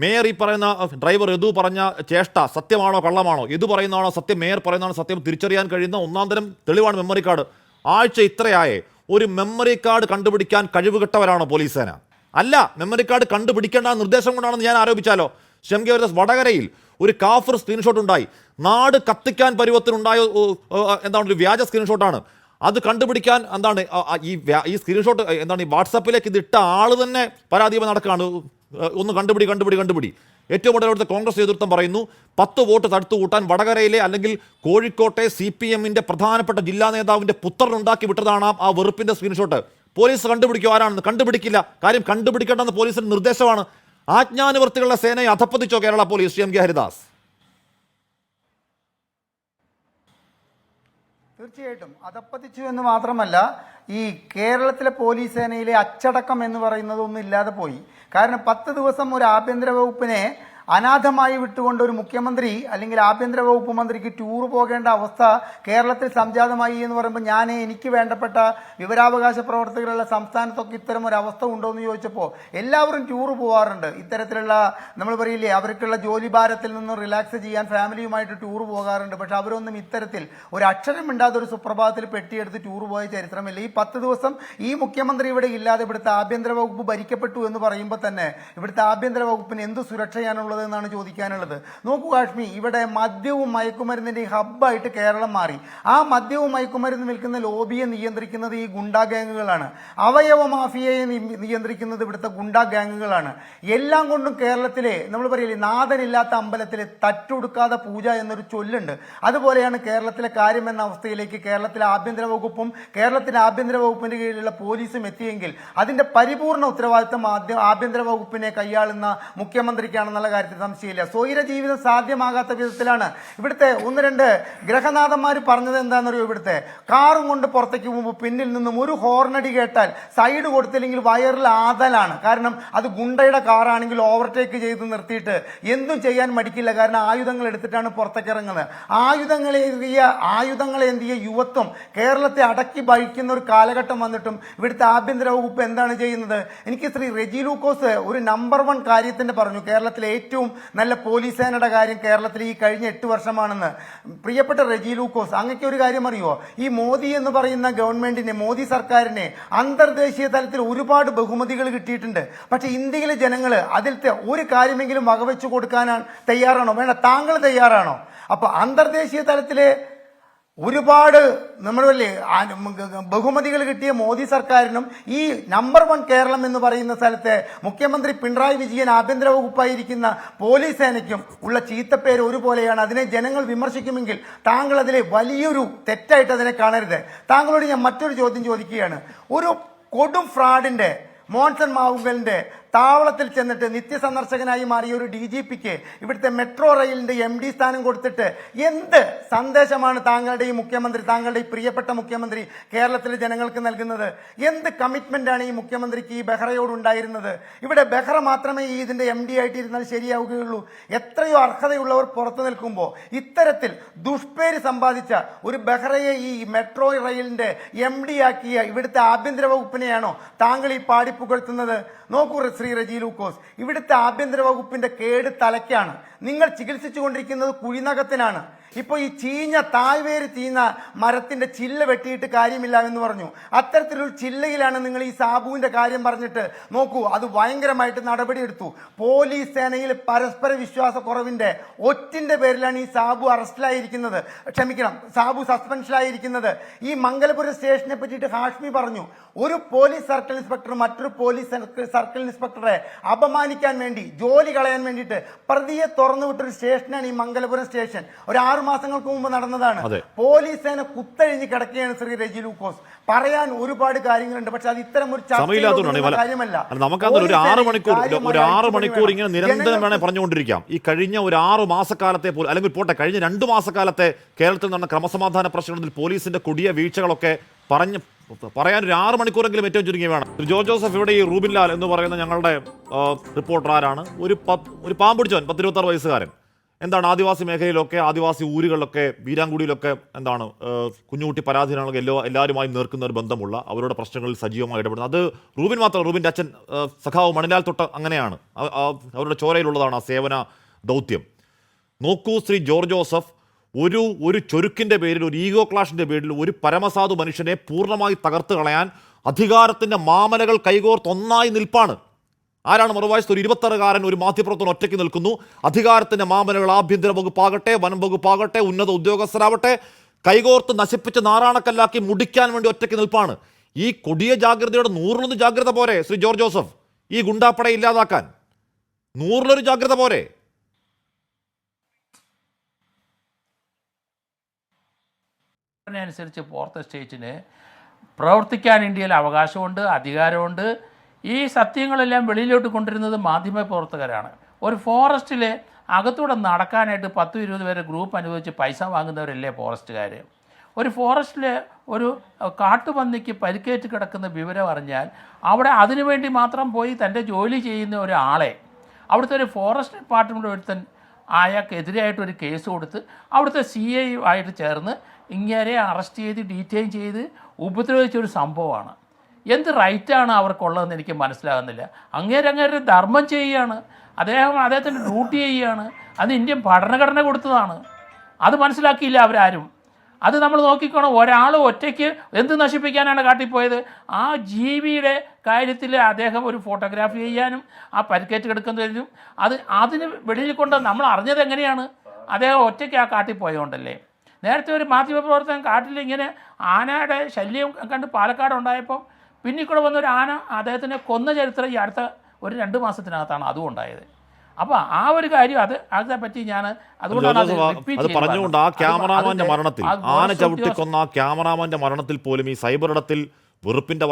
മേയർ ഈ പറയുന്ന ഡ്രൈവർ യദു പറഞ്ഞ ചേഷ്ട സത്യമാണോ കള്ളമാണോ? യദു പറയുന്നതാണോ സത്യം, മേയർ പറയുന്നതാണോ സത്യം, തിരിച്ചറിയാൻ കഴിയുന്ന ഒന്നാന്തരം തെളിവാണ് മെമ്മറി കാർഡ്. ആഴ്ച ഇത്രയായേ ഒരു മെമ്മറി കാർഡ് കണ്ടുപിടിക്കാൻ കഴിവുകെട്ടവരാണോ പോലീസ് സേന? അല്ല, മെമ്മറി കാർഡ് കണ്ടുപിടിക്കേണ്ട നിർദ്ദേശം കൊണ്ടാണെന്ന് ഞാൻ ആരോപിച്ചാലോ? MK ഹരിദാസ്, വടകരയിൽ ഒരു കാഫർ സ്ക്രീൻഷോട്ട് ഉണ്ടായി. നാട് കത്തിക്കാൻ പരുവത്തിനുണ്ടായ ഒരു വ്യാജ സ്ക്രീൻഷോട്ടാണ്. അത് കണ്ടുപിടിക്കാൻ ഈ സ്ക്രീൻഷോട്ട് ഈ വാട്സാപ്പിലേക്ക് ഇത് ഇട്ട ആൾ തന്നെ പരാതിയുമായി നടക്കുകയാണ്. ഒന്ന് കണ്ടുപിടി. ഏറ്റവും കൂടുതൽ അവിടുത്തെ കോൺഗ്രസ് നേതൃത്വം പറയുന്നു 10 വോട്ട് തടുത്തു കൂട്ടാൻ വടകരയിലെ അല്ലെങ്കിൽ കോഴിക്കോട്ടെ CPM-ന്റെ പ്രധാനപ്പെട്ട ജില്ലാ നേതാവിന്റെ പുത്രനുണ്ടാക്കി വിട്ടതാണ് ആ വെറുപ്പിന്റെ സ്ക്രീൻഷോട്ട്. പോലീസ് കണ്ടുപിടിക്കും ആരാണെന്ന്? കണ്ടുപിടിക്കില്ല. കാര്യം കണ്ടുപിടിക്കേണ്ടെന്ന് പോലീസിന്റെ നിർദ്ദേശമാണ്. ആജ്ഞാനുവർത്തികളുടെ സേനയെ അധപ്പതിച്ചോ കേരള പോലീസ്? ശ്രീ MK ഹരിദാസ്. തീർച്ചയായിട്ടും അധപ്പതിച്ചു എന്ന് മാത്രമല്ല, ഈ കേരളത്തിലെ പോലീസ് സേനയിലെ അച്ചടക്കം എന്ന് പറയുന്നതൊന്നും ഇല്ലാതെ പോയി. കാരണം 10 ദിവസം ഒരു ആഭ്യന്തര വകുപ്പിനെ അനാഥമായി വിട്ടുകൊണ്ട് ഒരു മുഖ്യമന്ത്രി അല്ലെങ്കിൽ ആഭ്യന്തര വകുപ്പ് മന്ത്രിക്ക് ടൂർ പോകേണ്ട അവസ്ഥ കേരളത്തിൽ സംജാതമായി എന്ന് പറയുമ്പോൾ എനിക്ക് വേണ്ടപ്പെട്ട വിവരാവകാശ പ്രവർത്തകരുള്ള സംസ്ഥാനത്തൊക്കെ ഇത്തരം ഒരു അവസ്ഥ ഉണ്ടോ എന്ന് ചോദിച്ചപ്പോൾ എല്ലാവരും ടൂർ പോകാറുണ്ട്. ഇത്തരത്തിലുള്ള നമ്മൾ പറയില്ലേ, അവർക്കുള്ള ജോലി ഭാരത്തിൽ നിന്നും റിലാക്സ് ചെയ്യാൻ ഫാമിലിയുമായിട്ട് ടൂർ പോകാറുണ്ട്. പക്ഷെ അവരൊന്നും ഇത്തരത്തിൽ ഒരു അക്ഷരം മിണ്ടാതെ ഒരു സുപ്രഭാതത്തിൽ പെട്ടിയെടുത്ത് ടൂർ പോയ ചരിത്രമില്ല. ഈ 10 ദിവസം ഈ മുഖ്യമന്ത്രി ഇവിടെ ഇല്ലാതെ ഇവിടുത്തെ ആഭ്യന്തര വകുപ്പ് ഭരിക്കപ്പെട്ടു എന്ന് പറയുമ്പോൾ തന്നെ ഇവിടുത്തെ ആഭ്യന്തര വകുപ്പിന് എന്ത് സുരക്ഷയാണുള്ളത് എന്നാണ് ചോദിക്കാനുള്ളത്. നോക്കൂ കാശ്മി, ഇവിടെ മദ്യവും മയക്കുമരുന്നിന്റെ ഹബ്ബായിട്ട് കേരളം മാറി. ആ മദ്യവും മയക്കുമരുന്ന് വിൽക്കുന്ന ലോബിയെ നിയന്ത്രിക്കുന്നത് ഈ ഗുണ്ടാ ഗാങ്ങുകളാണ്. അവയവ മാഫിയയെ നിയന്ത്രിക്കുന്നത് ഇവിടുത്തെ ഗുണ്ടാ ഗാങ്ങുകളാണ്. എല്ലാം കൊണ്ടും കേരളത്തിലെ നമ്മൾ പറയില്ലേ, നാഥനില്ലാത്ത അമ്പലത്തിലെ തട്ടുടുക്കാതെ പൂജ എന്നൊരു ചൊല്ലുണ്ട്. അതുപോലെയാണ് കേരളത്തിലെ കാര്യം എന്ന അവസ്ഥയിലേക്ക് കേരളത്തിലെ ആഭ്യന്തര വകുപ്പും കേരളത്തിലെ ആഭ്യന്തര വകുപ്പിന്റെ കീഴിലുള്ള പോലീസും എത്തിയെങ്കിൽ അതിന്റെ പരിപൂർണ്ണ ഉത്തരവാദിത്തം ആഭ്യന്തര വകുപ്പിനെ കൈയാളുന്ന മുഖ്യമന്ത്രിക്കാണെന്നുള്ള കാര്യത്തിൽ സംശയമില്ല. സ്വൈര ജീവിതം സാധ്യമാകാത്ത വിധത്തിലാണ് ഇവിടുത്തെ 1-2 ഗ്രഹനാഥന്മാർ പറഞ്ഞത്. എന്താണെന്നറിയോ? ഇവിടുത്തെ കാറും കൊണ്ട് പുറത്തേക്ക് പോകുമ്പോൾ പിന്നിൽ നിന്നും ഒരു ഹോർണടി കേട്ടാൽ സൈഡ് കൊടുത്തില്ലെങ്കിൽ വയറിൽ ആതലാണ്. കാരണം അത് ഗുണ്ടയുടെ കാറാണെങ്കിൽ ഓവർടേക്ക് ചെയ്ത് നിർത്തിയിട്ട് എന്തും ചെയ്യാൻ മടിക്കില്ല. കാരണം ആയുധങ്ങൾ എടുത്തിട്ടാണ് പുറത്തേക്ക് ഇറങ്ങുന്നത്. ആയുധങ്ങളേന്തിയ യുവത്വം കേരളത്തെ അടക്കി ഭരിക്കുന്ന ഒരു കാലഘട്ടം വന്നിട്ടും ഇവിടുത്തെ ആഭ്യന്തര വകുപ്പ് എന്താണ് ചെയ്യുന്നത്? എനിക്ക് ശ്രീ റെജി ലൂക്കോസ് ഒരു നമ്പർ 1 കാര്യത്തിന്റെ പറഞ്ഞു, കേരളത്തിലെ ഏറ്റവും നല്ല പോലീസ് സേനയുടെ കാര്യം കേരളത്തിൽ ഈ കഴിഞ്ഞ 8 വർഷമാണെന്ന്. പ്രിയപ്പെട്ട റെജി ലൂക്കോസ്, അങ്ങക്ക് ഒരു കാര്യം അറിയോ? ഈ മോദി എന്ന് പറയുന്ന ഗവൺമെന്റിനെ, മോദി സർക്കാരിനെ അന്തർദേശീയ തലത്തിൽ ഒരുപാട് ബഹുമതികൾ കിട്ടിയിട്ടുണ്ട്. പക്ഷെ ഇന്ത്യയിലെ ജനങ്ങൾ അതിലത്തെ ഒരു കാര്യമെങ്കിലും വകവെച്ചു കൊടുക്കാനാണ് തയ്യാറാണോ? വേണ്ട, താങ്കൾ തയ്യാറാണോ? അപ്പൊ അന്തർദേശീയ തലത്തിലെ ഒരുപാട് നമ്മളല്ലേ ബഹുമതികൾ കിട്ടിയ മോദി സർക്കാരിനും ഈ നമ്പർ 1 കേരളം എന്ന് പറയുന്ന സ്ഥലത്തെ മുഖ്യമന്ത്രി പിണറായി വിജയൻ ആഭ്യന്തര വകുപ്പായിരിക്കുന്ന പോലീസ് സേനയ്ക്കും ഉള്ള ചീത്തപ്പേര് ഒരുപോലെയാണ്. അതിനെ ജനങ്ങൾ വിമർശിക്കുമെങ്കിൽ താങ്കൾ അതിലെ വലിയൊരു തെറ്റായിട്ട് അതിനെ കാണരുത്. താങ്കളോട് ഞാൻ മറ്റൊരു ചോദ്യം ചോദിക്കുകയാണ്. ഒരു കൊടും ഫ്രോഡിന്റെ മോൺസൺ മാവുങ്കലിന്റെ താവളത്തിൽ ചെന്നിട്ട് നിത്യസന്ദർശകനായി മാറിയ ഒരു DGPക്ക് ഇവിടുത്തെ മെട്രോ റെയിലിന്റെ MD സ്ഥാനം കൊടുത്തിട്ട് എന്ത് സന്ദേശമാണ് താങ്കളുടെ ഈ മുഖ്യമന്ത്രി, താങ്കളുടെ ഈ പ്രിയപ്പെട്ട മുഖ്യമന്ത്രി കേരളത്തിലെ ജനങ്ങൾക്ക് നൽകുന്നത്? എന്ത് കമ്മിറ്റ്മെന്റ് ആണ് ഈ മുഖ്യമന്ത്രിക്ക് ഈ ബെഹ്റയോട് ഉണ്ടായിരുന്നത്? ഇവിടെ ബെഹ്റ മാത്രമേ ഈ ഇതിന്റെ MD ആയിട്ട് ഇരുന്നാൽ ശരിയാവുകയുള്ളൂ. എത്രയോ അർഹതയുള്ളവർ പുറത്തു നിൽക്കുമ്പോൾ ഇത്തരത്തിൽ ദുഷ്പേര് സമ്പാദിച്ച ഒരു ബെഹ്റയെ ഈ മെട്രോ റെയിലിന്റെ MD ആക്കിയ ഇവിടുത്തെ ആഭ്യന്തര വകുപ്പിനെയാണോ താങ്കൾ ഈ പാടിപ്പുകഴ്ത്തുന്നത്? നോക്കൂ ശ്രീ റെജി ലൂക്കോസ്, ഇവിടുത്തെ ആഭ്യന്തര വകുപ്പിന്റെ കേട് തലയ്ക്കാണ്. നിങ്ങൾ ചികിത്സിച്ചുകൊണ്ടിരിക്കുന്നത് കുഴിനകത്തിനാണ്. ഇപ്പോൾ ഈ തായ്വേര് ചീഞ്ഞ മരത്തിന്റെ ചില്ല വെട്ടിയിട്ട് കാര്യമില്ല എന്ന് പറഞ്ഞു. അത്തരത്തിലൊരു ചില്ലയിലാണ് നിങ്ങൾ ഈ സാബുവിന്റെ കാര്യം പറഞ്ഞിട്ട് നോക്കൂ, അത് ഭയങ്കരമായിട്ട് നടപടിയെടുത്തു. പോലീസ് സേനയിൽ പരസ്പര വിശ്വാസക്കുറവിന്റെ ഒറ്റിന്റെ പേരിലാണ് ഈ സാബു അറസ്റ്റിലായിരിക്കുന്നത്, സാബു സസ്പെൻഷനിലായിരിക്കുന്നത്. ഈ മംഗലപുരം സ്റ്റേഷനെ പറ്റിയിട്ട് ഹാഷ്മി പറഞ്ഞു, ഒരു പോലീസ് സർക്കിൾ ഇൻസ്പെക്ടർ മറ്റൊരു പോലീസ് സർക്കിൾ ഇൻസ്പെക്ടറെ അപമാനിക്കാൻ വേണ്ടി, ജോലി കളയാൻ വേണ്ടിയിട്ട് പ്രതിയെ തുറന്നുവിട്ടൊരു സ്റ്റേഷനാണ് ഈ മംഗലപുരം സ്റ്റേഷൻ. ഒരു 6 മാസങ്ങൾക്ക് മുമ്പ് നടന്നതാണ്. പോലീസ് സേന കുത്തഴിഞ്ഞ് കിടക്കുകയാണ് ശ്രീ റെജി ലൂക്കോസ്. പറയാൻ ഒരുപാട് കാര്യങ്ങളുണ്ട്, പക്ഷെ അത് ഇത്തരം ഒരു കാര്യമല്ല. നമുക്കതൊരു ഒരു 6 മണിക്കൂർ ഇങ്ങനെ നിരന്തരം വേണേ പറഞ്ഞുകൊണ്ടിരിക്കാം. ഈ കഴിഞ്ഞ ഒരു 6 മാസക്കാലത്തെ പോലും, അല്ലെങ്കിൽ പോട്ടെ കഴിഞ്ഞ 2 മാസക്കാലത്തെ കേരളത്തിൽ നടന്ന ക്രമസമാധാന പ്രശ്നങ്ങളിൽ പോലീസിന്റെ കൊടിയ വീഴ്ചകളൊക്കെ പറയാൻ ഒരു 6 മണിക്കൂറെങ്കിലും ഏറ്റവും ചുരുങ്ങി വേണം. ജോർജ് ജോസഫ്, ഇവിടെ ഈ റൂബിൻ ലാൽ എന്ന് പറയുന്ന ഞങ്ങളുടെ റിപ്പോർട്ടർ ആരാണ്? ഒരു പാമ്പുടിച്ചവൻ, 10-26 വയസ്സുകാരൻ. എന്താണ് ആദിവാസി മേഖലയിലൊക്കെ, ആദിവാസി ഊരുകളിലൊക്കെ, വീരാങ്കുടിയിലൊക്കെ എന്താണ് കുഞ്ഞുകുട്ടി പരാധീനങ്ങൾക്ക് എല്ലാവരുമായും നേർക്കുന്ന ഒരു ബന്ധമുള്ള, അവരുടെ പ്രശ്നങ്ങളിൽ സജീവമായി ഇടപെടുന്നത്. അത് റൂബിൻ മാത്രം, റൂബിൻ്റെ അച്ഛൻ സഖാവ് മണിലാൽ തൊട്ട് അങ്ങനെയാണ്. അവരുടെ ചോരയിലുള്ളതാണ് ആ സേവന ദൗത്യം. നോക്കൂ ശ്രീ ജോർജ് ജോസഫ്, ഒരു ചൊരുക്കിൻ്റെ പേരിൽ, ഒരു ഈഗോ ക്ലാഷിൻ്റെ പേരിൽ ഒരു പരമസാധു മനുഷ്യനെ പൂർണ്ണമായി തകർത്ത് കളയാൻ അധികാരത്തിൻ്റെ മാമലകൾ കൈകോർത്ത് ഒന്നായി നിൽപ്പാണ്. ആരാണ് മറുവശത്ത്? ഒരു 26-കാരൻ ഒരു മാധ്യമപ്രവർത്തകൻ ഒറ്റയ്ക്ക് നിൽക്കുന്നു. അധികാരത്തിൻ്റെ മാമലകൾ ആഭ്യന്തര വകുപ്പാകട്ടെ, വനം വകുപ്പാകട്ടെ, ഉന്നത ഉദ്യോഗസ്ഥരാവട്ടെ, കൈകോർത്ത് നശിപ്പിച്ച് നാറാണക്കല്ലാക്കി മുടിക്കാൻ വേണ്ടി ഒറ്റയ്ക്ക് നിൽപ്പാണ്. ഈ കൊടിയ ജാഗ്രതയുടെ 100 ജാഗ്രത പോരെ ശ്രീ ജോർജ് ജോസഫ്? ഈ ഗുണ്ടാപ്പടയെ ഇല്ലാതാക്കാൻ 100 ജാഗ്രത പോരെ? അനുസരിച്ച് ഫോർത്ത് എസ്റ്റേറ്റിന് പ്രവർത്തിക്കാൻ ഇന്ത്യയിൽ അവകാശമുണ്ട്, അധികാരമുണ്ട്. ഈ സത്യങ്ങളെല്ലാം വെളിയിലോട്ട് കൊണ്ടുവരുന്നത് മാധ്യമ പ്രവർത്തകരാണ്. ഒരു ഫോറസ്റ്റിൽ അകത്തൂടെ നടക്കാനായിട്ട് 10-20 പേരെ ഗ്രൂപ്പ് അനുവദിച്ച് പൈസ വാങ്ങുന്നവരല്ലേ ഫോറസ്റ്റുകാർ? ഒരു ഫോറസ്റ്റിൽ ഒരു കാട്ടുപന്നിക്ക് പരിക്കേറ്റ് കിടക്കുന്ന വിവരം അറിഞ്ഞാൽ അവിടെ അതിനുവേണ്ടി മാത്രം പോയി തൻ്റെ ജോലി ചെയ്യുന്ന ഒരാളെ അവിടുത്തെ ഒരു ഫോറസ്റ്റ് ഡിപ്പാർട്ട്മെൻറ്റ് ഒരുത്തൻ അയാൾക്കെതിരായിട്ടൊരു കേസ് കൊടുത്ത് അവിടുത്തെ CI ആയിട്ട് ചേർന്ന് ഇങ്ങനെ അറസ്റ്റ് ചെയ്ത് ഡീറ്റെയിൻ ചെയ്ത് ഉപദ്രവിച്ചൊരു സംഭവമാണ്. എന്ത് റൈറ്റാണ് അവർക്കുള്ളതെന്ന് എനിക്ക് മനസ്സിലാകുന്നില്ല. അങ്ങേരെ ധർമ്മം ചെയ്യുകയാണ്, അദ്ദേഹത്തിൻ്റെ ഡ്യൂട്ടി ചെയ്യുകയാണ്. അത് ഇന്ത്യൻ ഭരണഘടന കൊടുത്തതാണ്. അത് മനസ്സിലാക്കിയില്ല അവരാരും. അത് നമ്മൾ നോക്കിക്കോണം. ഒരാൾ ഒറ്റയ്ക്ക് എന്ത് നശിപ്പിക്കാനാണ് കാട്ടിപ്പോയത്? ആ ജീവിയുടെ കാര്യത്തിൽ അദ്ദേഹം ഒരു ഫോട്ടോഗ്രാഫി ചെയ്യാനും ആ പരിക്കേറ്റ് കിടക്കുന്നതിനും അതിന് വെളിയിൽ കൊണ്ട് നമ്മൾ അറിഞ്ഞത് എങ്ങനെയാണ്? അദ്ദേഹം ഒറ്റയ്ക്ക് ആ കാട്ടിപ്പോയതുകൊണ്ടല്ലേ. നേരത്തെ ഒരു മാധ്യമപ്രവർത്തകൻ കാട്ടിൽ ഇങ്ങനെ ആനയുടെ ശല്യം കണ്ട് പാലക്കാട് ഉണ്ടായപ്പം പിന്നീട് കൂടെ വന്നൊരു ആന അദ്ദേഹത്തിനെ കൊന്ന ചരിത്രം ഈ അടുത്ത ഒരു 2 മാസത്തിനകത്താണ് അതും ഉണ്ടായത്. അപ്പോൾ ആ ഒരു കാര്യം അതേപ്പറ്റി ഞാൻ പറഞ്ഞുകൊണ്ട് ആ ക്യാമറാമാന്റെ മരണത്തിൽ, ആന ചവിട്ടിക്കൊന്ന ആ ക്യാമറാമാന്റെ മരണത്തിൽ പോലും ഈ സൈബർ ഇടത്തിൽ വെറുപ്പിന്റെ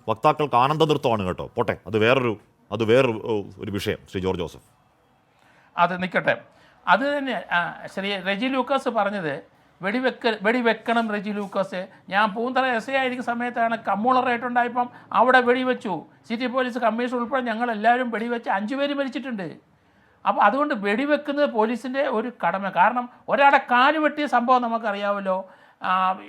വക്താക്കൾക്ക് ആനന്ദ നൃത്തമാണ് കേട്ടോ. പോട്ടെ, അത് വേറൊരു വിഷയം. ശ്രീ ജോർജ് ജോസഫ്, അത് നിൽക്കട്ടെ. അത് തന്നെ ശ്രീ റെജി ലൂക്കോസ് പറഞ്ഞത്, വെടിവെക്കണം റെജി ലൂക്കോസ്. ഞാൻ പൂന്തറ SA ആയിരിക്കുന്ന സമയത്താണ് കമ്മൂള റേറ്റ് ഉണ്ടായപ്പം അവിടെ വെടിവെച്ചു. സിറ്റി പോലീസ് കമ്മീഷൻ ഉൾപ്പെടെ ഞങ്ങളെല്ലാവരും വെടിവെച്ച് 5 പേര് മരിച്ചിട്ടുണ്ട്. അപ്പോൾ അതുകൊണ്ട് വെടിവെക്കുന്നത് പോലീസിൻ്റെ ഒരു കടമ. കാരണം ഒരാളെ കാല് വെട്ടിയ സംഭവം നമുക്കറിയാമല്ലോ,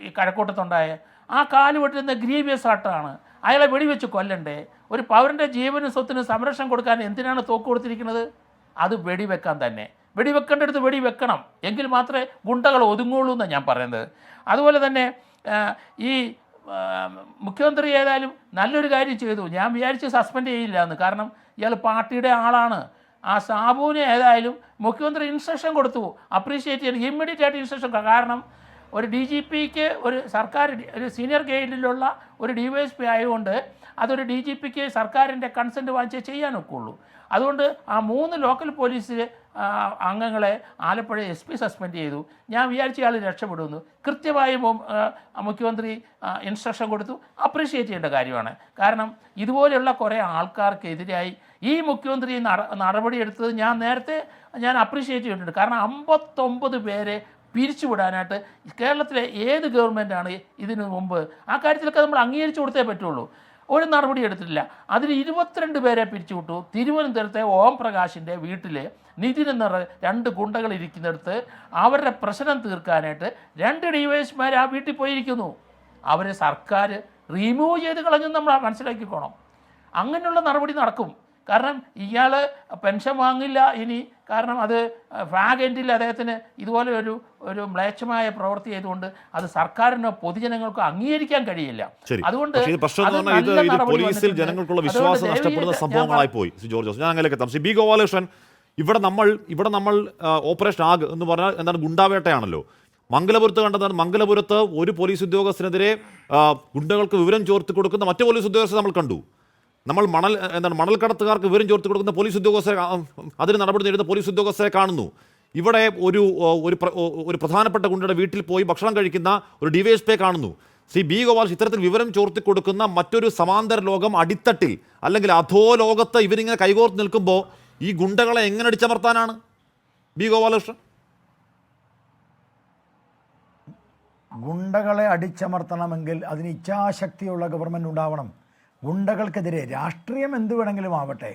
ഈ കഴക്കൂട്ടത്തുണ്ടായ ആ കാല് വെട്ടുന്ന ഗ്രീവിയസ് ആട്ടാണ്. അയാളെ വെടിവെച്ച് കൊല്ലണ്ടേ? ഒരു പൗരൻ്റെ ജീവനും സ്വത്തിനും സംരക്ഷണം കൊടുക്കാൻ എന്തിനാണ് തോക്ക് കൊടുത്തിരിക്കുന്നത്? അത് വെടിവെക്കാൻ തന്നെ. വെടിവെക്കേണ്ടടുത്ത് വെടിവെക്കണം, എങ്കിൽ മാത്രമേ ഗുണ്ടകൾ ഒതുങ്ങുള്ളൂ എന്നാണ് ഞാൻ പറയുന്നത്. അതുപോലെ തന്നെ ഈ മുഖ്യമന്ത്രി ഏതായാലും നല്ലൊരു കാര്യം ചെയ്തു. ഞാൻ വിചാരിച്ച് സസ്പെൻഡ് ചെയ്യില്ല എന്ന്. കാരണം ഇയാൾ പാർട്ടിയുടെ ആളാണ്. ആ സാബുവിനെ ഏതായാലും മുഖ്യമന്ത്രി ഇൻസ്ട്രക്ഷൻ കൊടുത്തു, അപ്രീഷിയേറ്റ് ചെയ്യാൻ ഇമ്മീഡിയറ്റ് ആയിട്ട് ഇൻസ്ട്രക്ഷൻ. കാരണം ഒരു DGPക്ക് ഒരു സീനിയർ ഗ്രേഡിലുള്ള ഒരു DYSP ആയതുകൊണ്ട് അതൊരു DGPക്ക് സർക്കാരിൻ്റെ കൺസെൻറ്റ് വാങ്ങിച്ചേ ചെയ്യാനൊക്കെ ഉള്ളൂ. അതുകൊണ്ട് ആ 3 ലോക്കൽ പോലീസ് അംഗങ്ങളെ ആലപ്പുഴ SP സസ്പെൻഡ് ചെയ്തു. ഞാൻ വിചാരിച്ച ആൾ രക്ഷപ്പെടുന്നു. കൃത്യമായി മുഖ്യമന്ത്രി ഇൻസ്ട്രക്ഷൻ കൊടുത്തു. അപ്രീഷിയേറ്റ് ചെയ്യേണ്ട കാര്യമാണ്. കാരണം ഇതുപോലെയുള്ള കുറേ ആൾക്കാർക്കെതിരായി ഈ മുഖ്യമന്ത്രി നടപടിയെടുത്തത് ഞാൻ അപ്രീഷിയേറ്റ് ചെയ്തിട്ടുണ്ട്. കാരണം 59 പേരെ പിരിച്ചുവിടാനായിട്ട് കേരളത്തിലെ ഏത് ഗവൺമെൻറ്റാണ് ഇതിനു മുമ്പ് ആ കാര്യത്തിലൊക്കെ നമ്മൾ അംഗീകരിച്ചു കൊടുത്തേ പറ്റുള്ളൂ. ഒരു നടപടി എടുത്തിട്ടില്ല. അതിൽ 22 പേരെ പിരിച്ചുവിട്ടു. തിരുവനന്തപുരത്തെ ഓം പ്രകാശിൻ്റെ വീട്ടിൽ നിതിൻ എന്ന 2 ഗുണ്ടകൾ ഇരിക്കുന്നിടത്ത് അവരുടെ പ്രശ്നം തീർക്കാനായിട്ട് 2 DYSമാർ ആ വീട്ടിൽ പോയിരിക്കുന്നു. അവരെ സർക്കാർ റിമൂവ് ചെയ്ത് കളഞ്ഞെന്ന് നമ്മൾ മനസ്സിലാക്കിക്കോണം. അങ്ങനെയുള്ള നടപടി നടക്കും. കാരണം ഇയാൾ പെൻഷൻ വാങ്ങില്ല ഇനി. കാരണം അത് ഫാഗ് എൻഡിൽ അദ്ദേഹത്തിന് ഇതുപോലെ ഒരു മ്ലേച്ഛമായ പ്രവൃത്തി ചെയ്തുകൊണ്ട് അത് സർക്കാരിനോ പൊതുജനങ്ങൾക്കോ അംഗീകരിക്കാൻ കഴിയില്ല. അതുകൊണ്ട് പോലീസിൽ ജനങ്ങൾക്കുള്ള വിശ്വാസം നഷ്ടപ്പെടുന്ന സംഭവങ്ങളായി പോയി. ജോർജ്, ഞാൻ അങ്ങനെയൊക്കെ എത്താം. ബി ഗോപാലകൃഷ്ണൻ, ഇവിടെ നമ്മൾ ഓപ്പറേഷൻ ആഗ് എന്ന് പറഞ്ഞാൽ എന്താണ്, ഗുണ്ടാവേട്ടയാണല്ലോ. മംഗലപുരത്ത് കണ്ടതാണ്. മംഗലപുരത്ത് ഒരു പോലീസ് ഉദ്യോഗസ്ഥനെതിരെ ഗുണ്ടകൾക്ക് വിവരം ചോർത്തി കൊടുക്കുന്ന മറ്റു പോലീസ് ഉദ്യോഗസ്ഥരെ നമ്മൾ കണ്ടു. നമ്മൾ മണൽക്കടത്തുകാർക്ക് വിവരം ചോർത്തി കൊടുക്കുന്ന പോലീസ് ഉദ്യോഗസ്ഥരെ, അതിന് നടപടി നേടുന്ന പോലീസ് ഉദ്യോഗസ്ഥരെ കാണുന്നു. ഇവിടെ ഒരു പ്രധാനപ്പെട്ട ഗുണ്ടയുടെ വീട്ടിൽ പോയി ഭക്ഷണം കഴിക്കുന്ന ഒരു DYSP കാണുന്നു. ശ്രീ ബി ഗോപാൽ, ഇത്തരത്തിൽ വിവരം ചോർത്തി കൊടുക്കുന്ന മറ്റൊരു സമാന്തര ലോകം അടിത്തട്ടിൽ അല്ലെങ്കിൽ അധോ ലോകത്ത് ഇവരിങ്ങനെ കൈകോർത്ത് നിൽക്കുമ്പോൾ ഈ ഗുണ്ടകളെ എങ്ങനെ അടിച്ചമർത്താനാണ് ബി ഗോപാലകൃഷ്ണൻ? ഗുണ്ടകളെ അടിച്ചമർത്തണമെങ്കിൽ അതിന് ഇച്ഛാശക്തിയുള്ള ഗവൺമെൻറ് ഉണ്ടാവണം. ഗുണ്ടകൾക്കെതിരെ രാഷ്ട്രീയം എന്ത് വേണമെങ്കിലും ആവട്ടെ,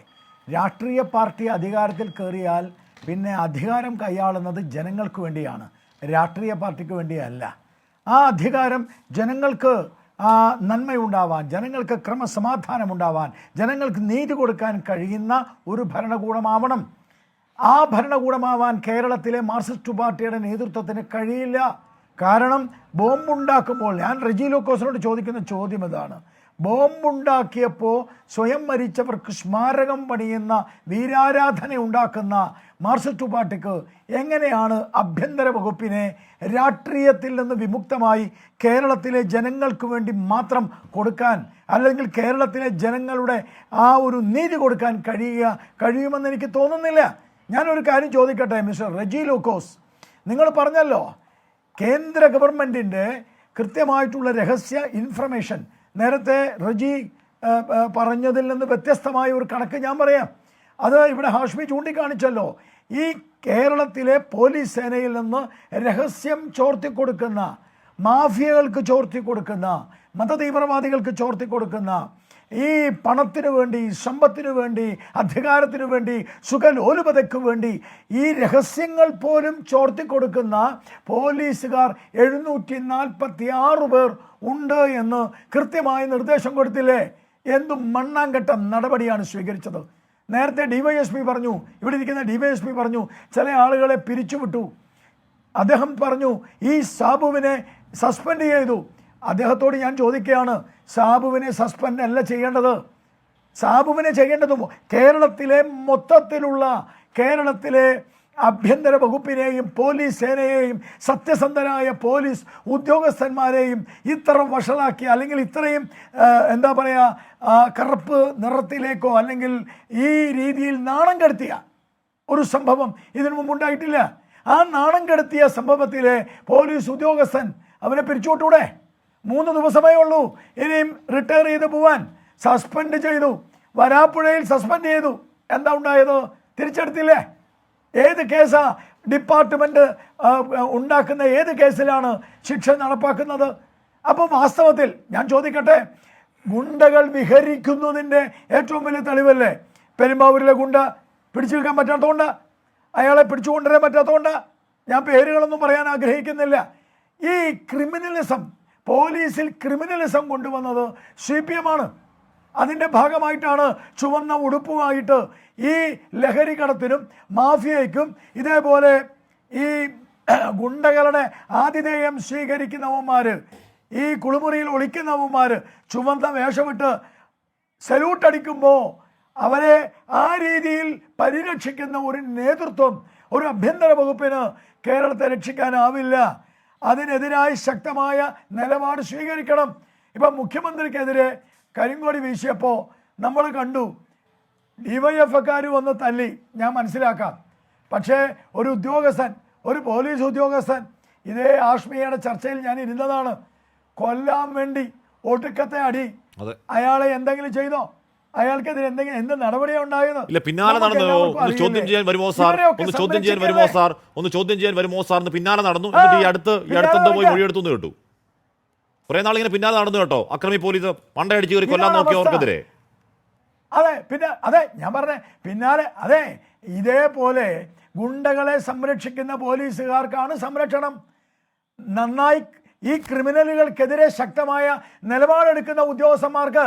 രാഷ്ട്രീയ പാർട്ടി അധികാരത്തിൽ കയറിയാൽ പിന്നെ അധികാരം കൈയാളുന്നത് ജനങ്ങൾക്ക് വേണ്ടിയാണ്, രാഷ്ട്രീയ പാർട്ടിക്ക് വേണ്ടിയല്ല. ആ അധികാരം ജനങ്ങൾക്ക് നന്മയുണ്ടാവാൻ, ജനങ്ങൾക്ക് ക്രമസമാധാനമുണ്ടാവാൻ, ജനങ്ങൾക്ക് നീതി കൊടുക്കാൻ കഴിയുന്ന ഒരു ഭരണകൂടമാവണം. ആ ഭരണകൂടമാവാൻ കേരളത്തിലെ മാർക്സിസ്റ്റ് പാർട്ടിയുടെ നേതൃത്വത്തിന് കഴിയില്ല. കാരണം ബോംബുണ്ടാക്കുമ്പോൾ, ഞാൻ റെജി ലൂക്കോസിനോട് ചോദിക്കുന്ന ചോദ്യം ഇതാണ്, ബോംബുണ്ടാക്കിയപ്പോൾ സ്വയം മരിച്ചവർക്ക് സ്മാരകം പണിയുന്ന, വീരാരാധന ഉണ്ടാക്കുന്ന മാർക്സിസ്റ്റ് പാർട്ടിക്ക് എങ്ങനെയാണ് ആഭ്യന്തര വകുപ്പിനെ രാഷ്ട്രീയത്തിൽ നിന്ന് വിമുക്തമായി കേരളത്തിലെ ജനങ്ങൾക്ക് വേണ്ടി മാത്രം കൊടുക്കാൻ, അല്ലെങ്കിൽ കേരളത്തിലെ ജനങ്ങളുടെ ആ ഒരു നീതി കൊടുക്കാൻ കഴിയുമെന്ന് എനിക്ക് തോന്നുന്നില്ല. ഞാനൊരു കാര്യം ചോദിക്കട്ടെ മിസ്റ്റർ റെജി ലൂക്കോസ്, നിങ്ങൾ പറഞ്ഞല്ലോ കേന്ദ്ര ഗവൺമെൻറ്റിൻ്റെ കൃത്യമായിട്ടുള്ള രഹസ്യ ഇൻഫർമേഷൻ, നേരത്തെ റെജി പറഞ്ഞതിൽ നിന്ന് വ്യത്യസ്തമായ ഒരു കണക്ക് ഞാൻ പറയാം. അത് ഇവിടെ ഹാഷ്മി ചൂണ്ടിക്കാണിച്ചല്ലോ. ഈ കേരളത്തിലെ പോലീസ് സേനയിൽ നിന്ന് രഹസ്യം ചോർത്തിക്കൊടുക്കുന്ന, മാഫിയകൾക്ക് ചോർത്തിക്കൊടുക്കുന്ന, മതതീവ്രവാദികൾക്ക് ചോർത്തിക്കൊടുക്കുന്ന, ഈ പണത്തിനു വേണ്ടി, സമ്പത്തിനു വേണ്ടി, അധികാരത്തിനു വേണ്ടി, സുഖലോലുപതയ്ക്ക് വേണ്ടി ഈ രഹസ്യങ്ങൾ പോലും ചോർത്തിക്കൊടുക്കുന്ന പോലീസുകാർ 746 പേർ ഉണ്ട് എന്ന് കൃത്യമായ നിർദ്ദേശം കൊടുത്തില്ലേ? എന്തും മണ്ണാങ്കട്ട നടപടിയാണ് സ്വീകരിച്ചത്. നേരത്തെ DYSP പറഞ്ഞു, ഇവിടെ ഇരിക്കുന്ന DYSP പറഞ്ഞു ചില ആളുകളെ പിരിച്ചുവിട്ടു. അദ്ദേഹം പറഞ്ഞു ഈ സാബുവിനെ സസ്പെൻഡ് ചെയ്തു. അദ്ദേഹത്തോട് ഞാൻ ചോദിക്കുകയാണ്, സാബുവിനെ സസ്പെൻഡ് അല്ല ചെയ്യേണ്ടത്. സാബുവിനെ ചെയ്യേണ്ടത് കേരളത്തിലെ മൊത്തത്തിലുള്ള കേരളത്തിലെ ആഭ്യന്തര വകുപ്പിനെയും പോലീസ് സേനയെയും സത്യസന്ധരായ പോലീസ് ഉദ്യോഗസ്ഥന്മാരെയും ഇത്ര വഷളാക്കി, അല്ലെങ്കിൽ ഇത്രയും എന്താ പറയുക, കറുപ്പ് നിറത്തിലേക്കോ അല്ലെങ്കിൽ ഈ രീതിയിൽ നാണം കെടുത്തിയ ഒരു സംഭവം ഇതിനു മുമ്പുണ്ടായിട്ടില്ല. ആ നാണം കെടുത്തിയ സംഭവത്തിലെ പോലീസ് ഉദ്യോഗസ്ഥൻ, അവനെ പിരിച്ചുവിട്ടൂടെ? 3 ദിവസമേ ഉള്ളൂ ഇനിയും റിട്ടയർ ചെയ്ത് പോവാൻ. സസ്പെൻഡ് ചെയ്തു, വരാപ്പുഴയിൽ സസ്പെൻഡ് ചെയ്തു. എന്താ ഉണ്ടായത്? തിരിച്ചെടുത്തില്ലേ? ഏത് കേസാ ഡിപ്പാർട്ട്മെൻറ്റ് ഉണ്ടാക്കുന്ന ഏത് കേസിലാണ് ശിക്ഷ നടപ്പാക്കുന്നത്? അപ്പോൾ വാസ്തവത്തിൽ ഞാൻ ചോദിക്കട്ടെ, ഗുണ്ടകൾ വിഹരിക്കുന്നതിൻ്റെ ഏറ്റവും വലിയ തെളിവല്ലേ പെരുമ്പാവൂരിലെ ഗുണ്ട പിടിച്ചെടുക്കാൻ പറ്റാത്തതുകൊണ്ട്, അയാളെ പിടിച്ചുകൊണ്ടുവരാൻ പറ്റാത്തതുകൊണ്ട്? ഞാൻ പേരുകളൊന്നും പറയാൻ ആഗ്രഹിക്കുന്നില്ല. ഈ ക്രിമിനലിസം, പോലീസിൽ ക്രിമിനലിസം കൊണ്ടുവന്നത് CPM ആണ്. അതിൻ്റെ ഭാഗമായിട്ടാണ് ചുവന്ന ഉടുപ്പുമായിട്ട് ഈ ലഹരി കടത്തിനും മാഫിയയ്ക്കും ഇതേപോലെ ഈ ഗുണ്ടകളുടെ ആതിഥേയം സ്വീകരിക്കുന്നവന്മാർ, ഈ കുളിമുറിയിൽ ഒളിക്കുന്നവന്മാർ ചുവന്ന വേഷമിട്ട് സല്യൂട്ട് അടിക്കുമ്പോൾ അവരെ ആ രീതിയിൽ പരിരക്ഷിക്കുന്ന ഒരു നേതൃത്വം, ഒരു ആഭ്യന്തര വകുപ്പിന് കേരളത്തെ രക്ഷിക്കാനാവില്ല. അതിനെതിരായി ശക്തമായ നിലപാട് സ്വീകരിക്കണം. ഇപ്പം മുഖ്യമന്ത്രിക്കെതിരെ കരിങ്കൊടി വീശിയപ്പോൾ നമ്മൾ കണ്ടു DYFക്കാർ വന്ന് തല്ലി, ഞാൻ മനസ്സിലാക്കാം. പക്ഷേ ഒരു ഉദ്യോഗസ്ഥൻ, ഒരു പോലീസ് ഉദ്യോഗസ്ഥൻ, ഇതേ ആഷ്മിയുടെ ചർച്ചയിൽ ഞാൻ ഇരുന്നതാണ്, കൊല്ലാൻ വേണ്ടി ഒടുക്കത്തെ അടി, അതെ. അയാളെ എന്തെങ്കിലും ചെയ്തോ? അയാൾക്കെതിരെ എന്ത് നടപടിയാണ് ഉണ്ടായത്? ഇല്ല, പിന്നാലെ നടന്നു. ഒന്ന് ചോദ്യം ചെയ്യാൻ വരുമോ സാർ, ഒന്ന് ചോദ്യം ചെയ്യാൻ വരുമോ സാർ, ഒന്ന് ചോദ്യം ചെയ്യാൻ വരുമോ സാർ എന്ന് പിന്നാലെ നടന്നു. എന്നിട്ട് ഈ അടുത്ത് എന്തോ പോയി മൊഴിയെടുത്തു എന്ന് കേട്ടു. കുറെ നാളിങ്ങനെ പിന്നാലെ നടന്നു കേട്ടോ. അക്രമി പോലീസ് പണ്ടടിച്ച് കയറി കൊല്ലാൻ നോക്കിയവർക്കെതിരെ. അതെ, പിന്നെ അതെ ഞാൻ പറഞ്ഞ പിന്നാലെ, അതെ, ഇതേപോലെ ഗുണ്ടകളെ സംരക്ഷിക്കുന്ന പോലീസുകാർക്കാണ് സംരക്ഷണം. നന്നായി ഈ ക്രിമിനലുകൾക്കെതിരെ ശക്തമായ നിലപാടെടുക്കുന്ന ഉദ്യോഗസ്ഥന്മാർക്ക്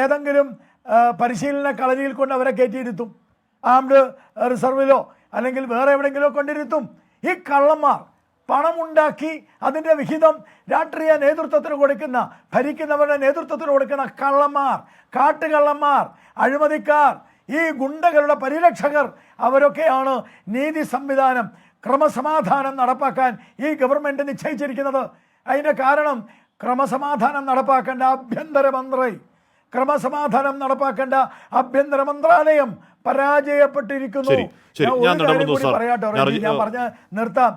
ഏതെങ്കിലും പരിശീലന കളരിയിൽ കൊണ്ട് അവരെ കയറ്റിയിരുത്തും, ആംഡ് റിസർവിലോ അല്ലെങ്കിൽ വേറെ എവിടെയെങ്കിലോ കൊണ്ടിരുത്തും. ഈ കള്ളന്മാർ പണമുണ്ടാക്കി അതിൻ്റെ വിഹിതം രാഷ്ട്രീയ നേതൃത്വത്തിന് കൊടുക്കുന്ന, ഭരിക്കുന്നവരുടെ നേതൃത്വത്തിന് കൊടുക്കുന്ന കള്ളന്മാർ, കാട്ടുകള്ളന്മാർ, അഴിമതിക്കാർ, ഈ ഗുണ്ടകളുടെ പരിരക്ഷകർ, അവരൊക്കെയാണ് നീതി സംവിധാനം, ക്രമസമാധാനം നടപ്പാക്കാൻ ഈ ഗവൺമെൻറ് നിശ്ചയിച്ചിരിക്കുന്നത്. അതിൻ്റെ കാരണം ക്രമസമാധാനം നടപ്പാക്കേണ്ട ആഭ്യന്തര മന്ത്രാലയം പരാജയപ്പെട്ടിരിക്കുന്നു. ഞാൻ പറഞ്ഞ നിർത്താം.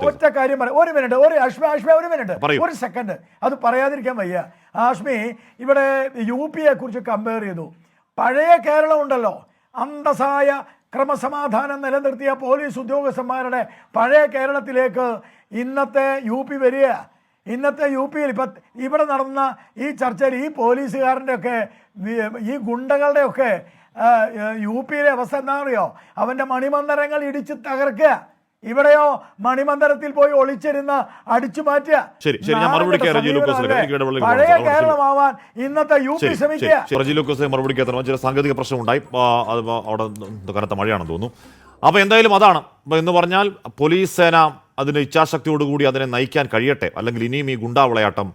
ഒറ്റ കാര്യം പറയാം, ഒരു മിനിറ്റ്, ഒരു സെക്കൻഡ്, അത് പറയാതിരിക്കാൻ വയ്യ. ആഷ്മി ഇവിടെ UP കുറിച്ച് കമ്പയർ ചെയ്തു. പഴയ കേരളം ഉണ്ടല്ലോ, അന്തസ്സായ ക്രമസമാധാനം നിലനിർത്തിയ പോലീസ് ഉദ്യോഗസ്ഥന്മാരുടെ പഴയ കേരളത്തിലേക്ക് ഇന്നത്തെ UP വരിക. ഇന്നത്തെ UPയിൽ ഇപ്പം ഇവിടെ നടന്ന ഈ ചർച്ചയിൽ ഈ പോലീസുകാരൻ്റെ ഒക്കെ, ഈ ഗുണ്ടകളുടെ ഒക്കെ UPയിലെ അവസ്ഥ എന്താണെന്നറിയോ? അവൻ്റെ മണിമന്ദിരങ്ങൾ ഇടിച്ച് തകർക്കുക. ഇവിടെയോ മണിമന്ദിരത്തിൽ പോയി ഒളിച്ചിരുന്ന് അടിച്ചു മാറ്റുക. പഴയ കേരളമാവാൻ ഇന്നത്തെ UP ശ്രമിക്കുക. ചില സാങ്കേതിക പ്രശ്നമുണ്ടായി, അവിടെ കനത്ത മഴയാണെന്ന് തോന്നുന്നു. അപ്പോൾ എന്തായാലും അതാണ് എന്ന് പറഞ്ഞാൽ പോലീസ് സേന അതിന് ഇച്ഛാശക്തിയോടുകൂടി അതിനെ നയിക്കാൻ കഴിയട്ടെ. അല്ലെങ്കിൽ ഇനിയും ഈ ഗുണ്ടാ വിളയാട്ടം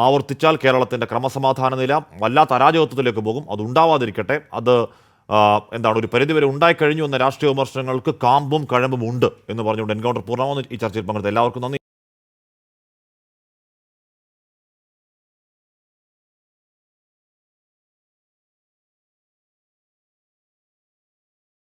ആവർത്തിച്ചാൽ കേരളത്തിൻ്റെ ക്രമസമാധാന നില വല്ലാത്ത അരാജകത്വത്തിലേക്ക് പോകും. അത് ഉണ്ടാവാതിരിക്കട്ടെ. അത് എന്താണ്, ഒരു പരിധിവരെ ഉണ്ടായിക്കഴിഞ്ഞു എന്ന രാഷ്ട്രീയ വിമർശനങ്ങൾക്ക് കാമ്പും കഴമ്പും ഉണ്ട് എന്ന് പറഞ്ഞുകൊണ്ട് എൻകൗണ്ടർ പൂർണ്ണമാകുന്നു. ഈ ചർച്ചയിൽ പങ്കെടുത്ത എല്ലാവർക്കും നന്ദി.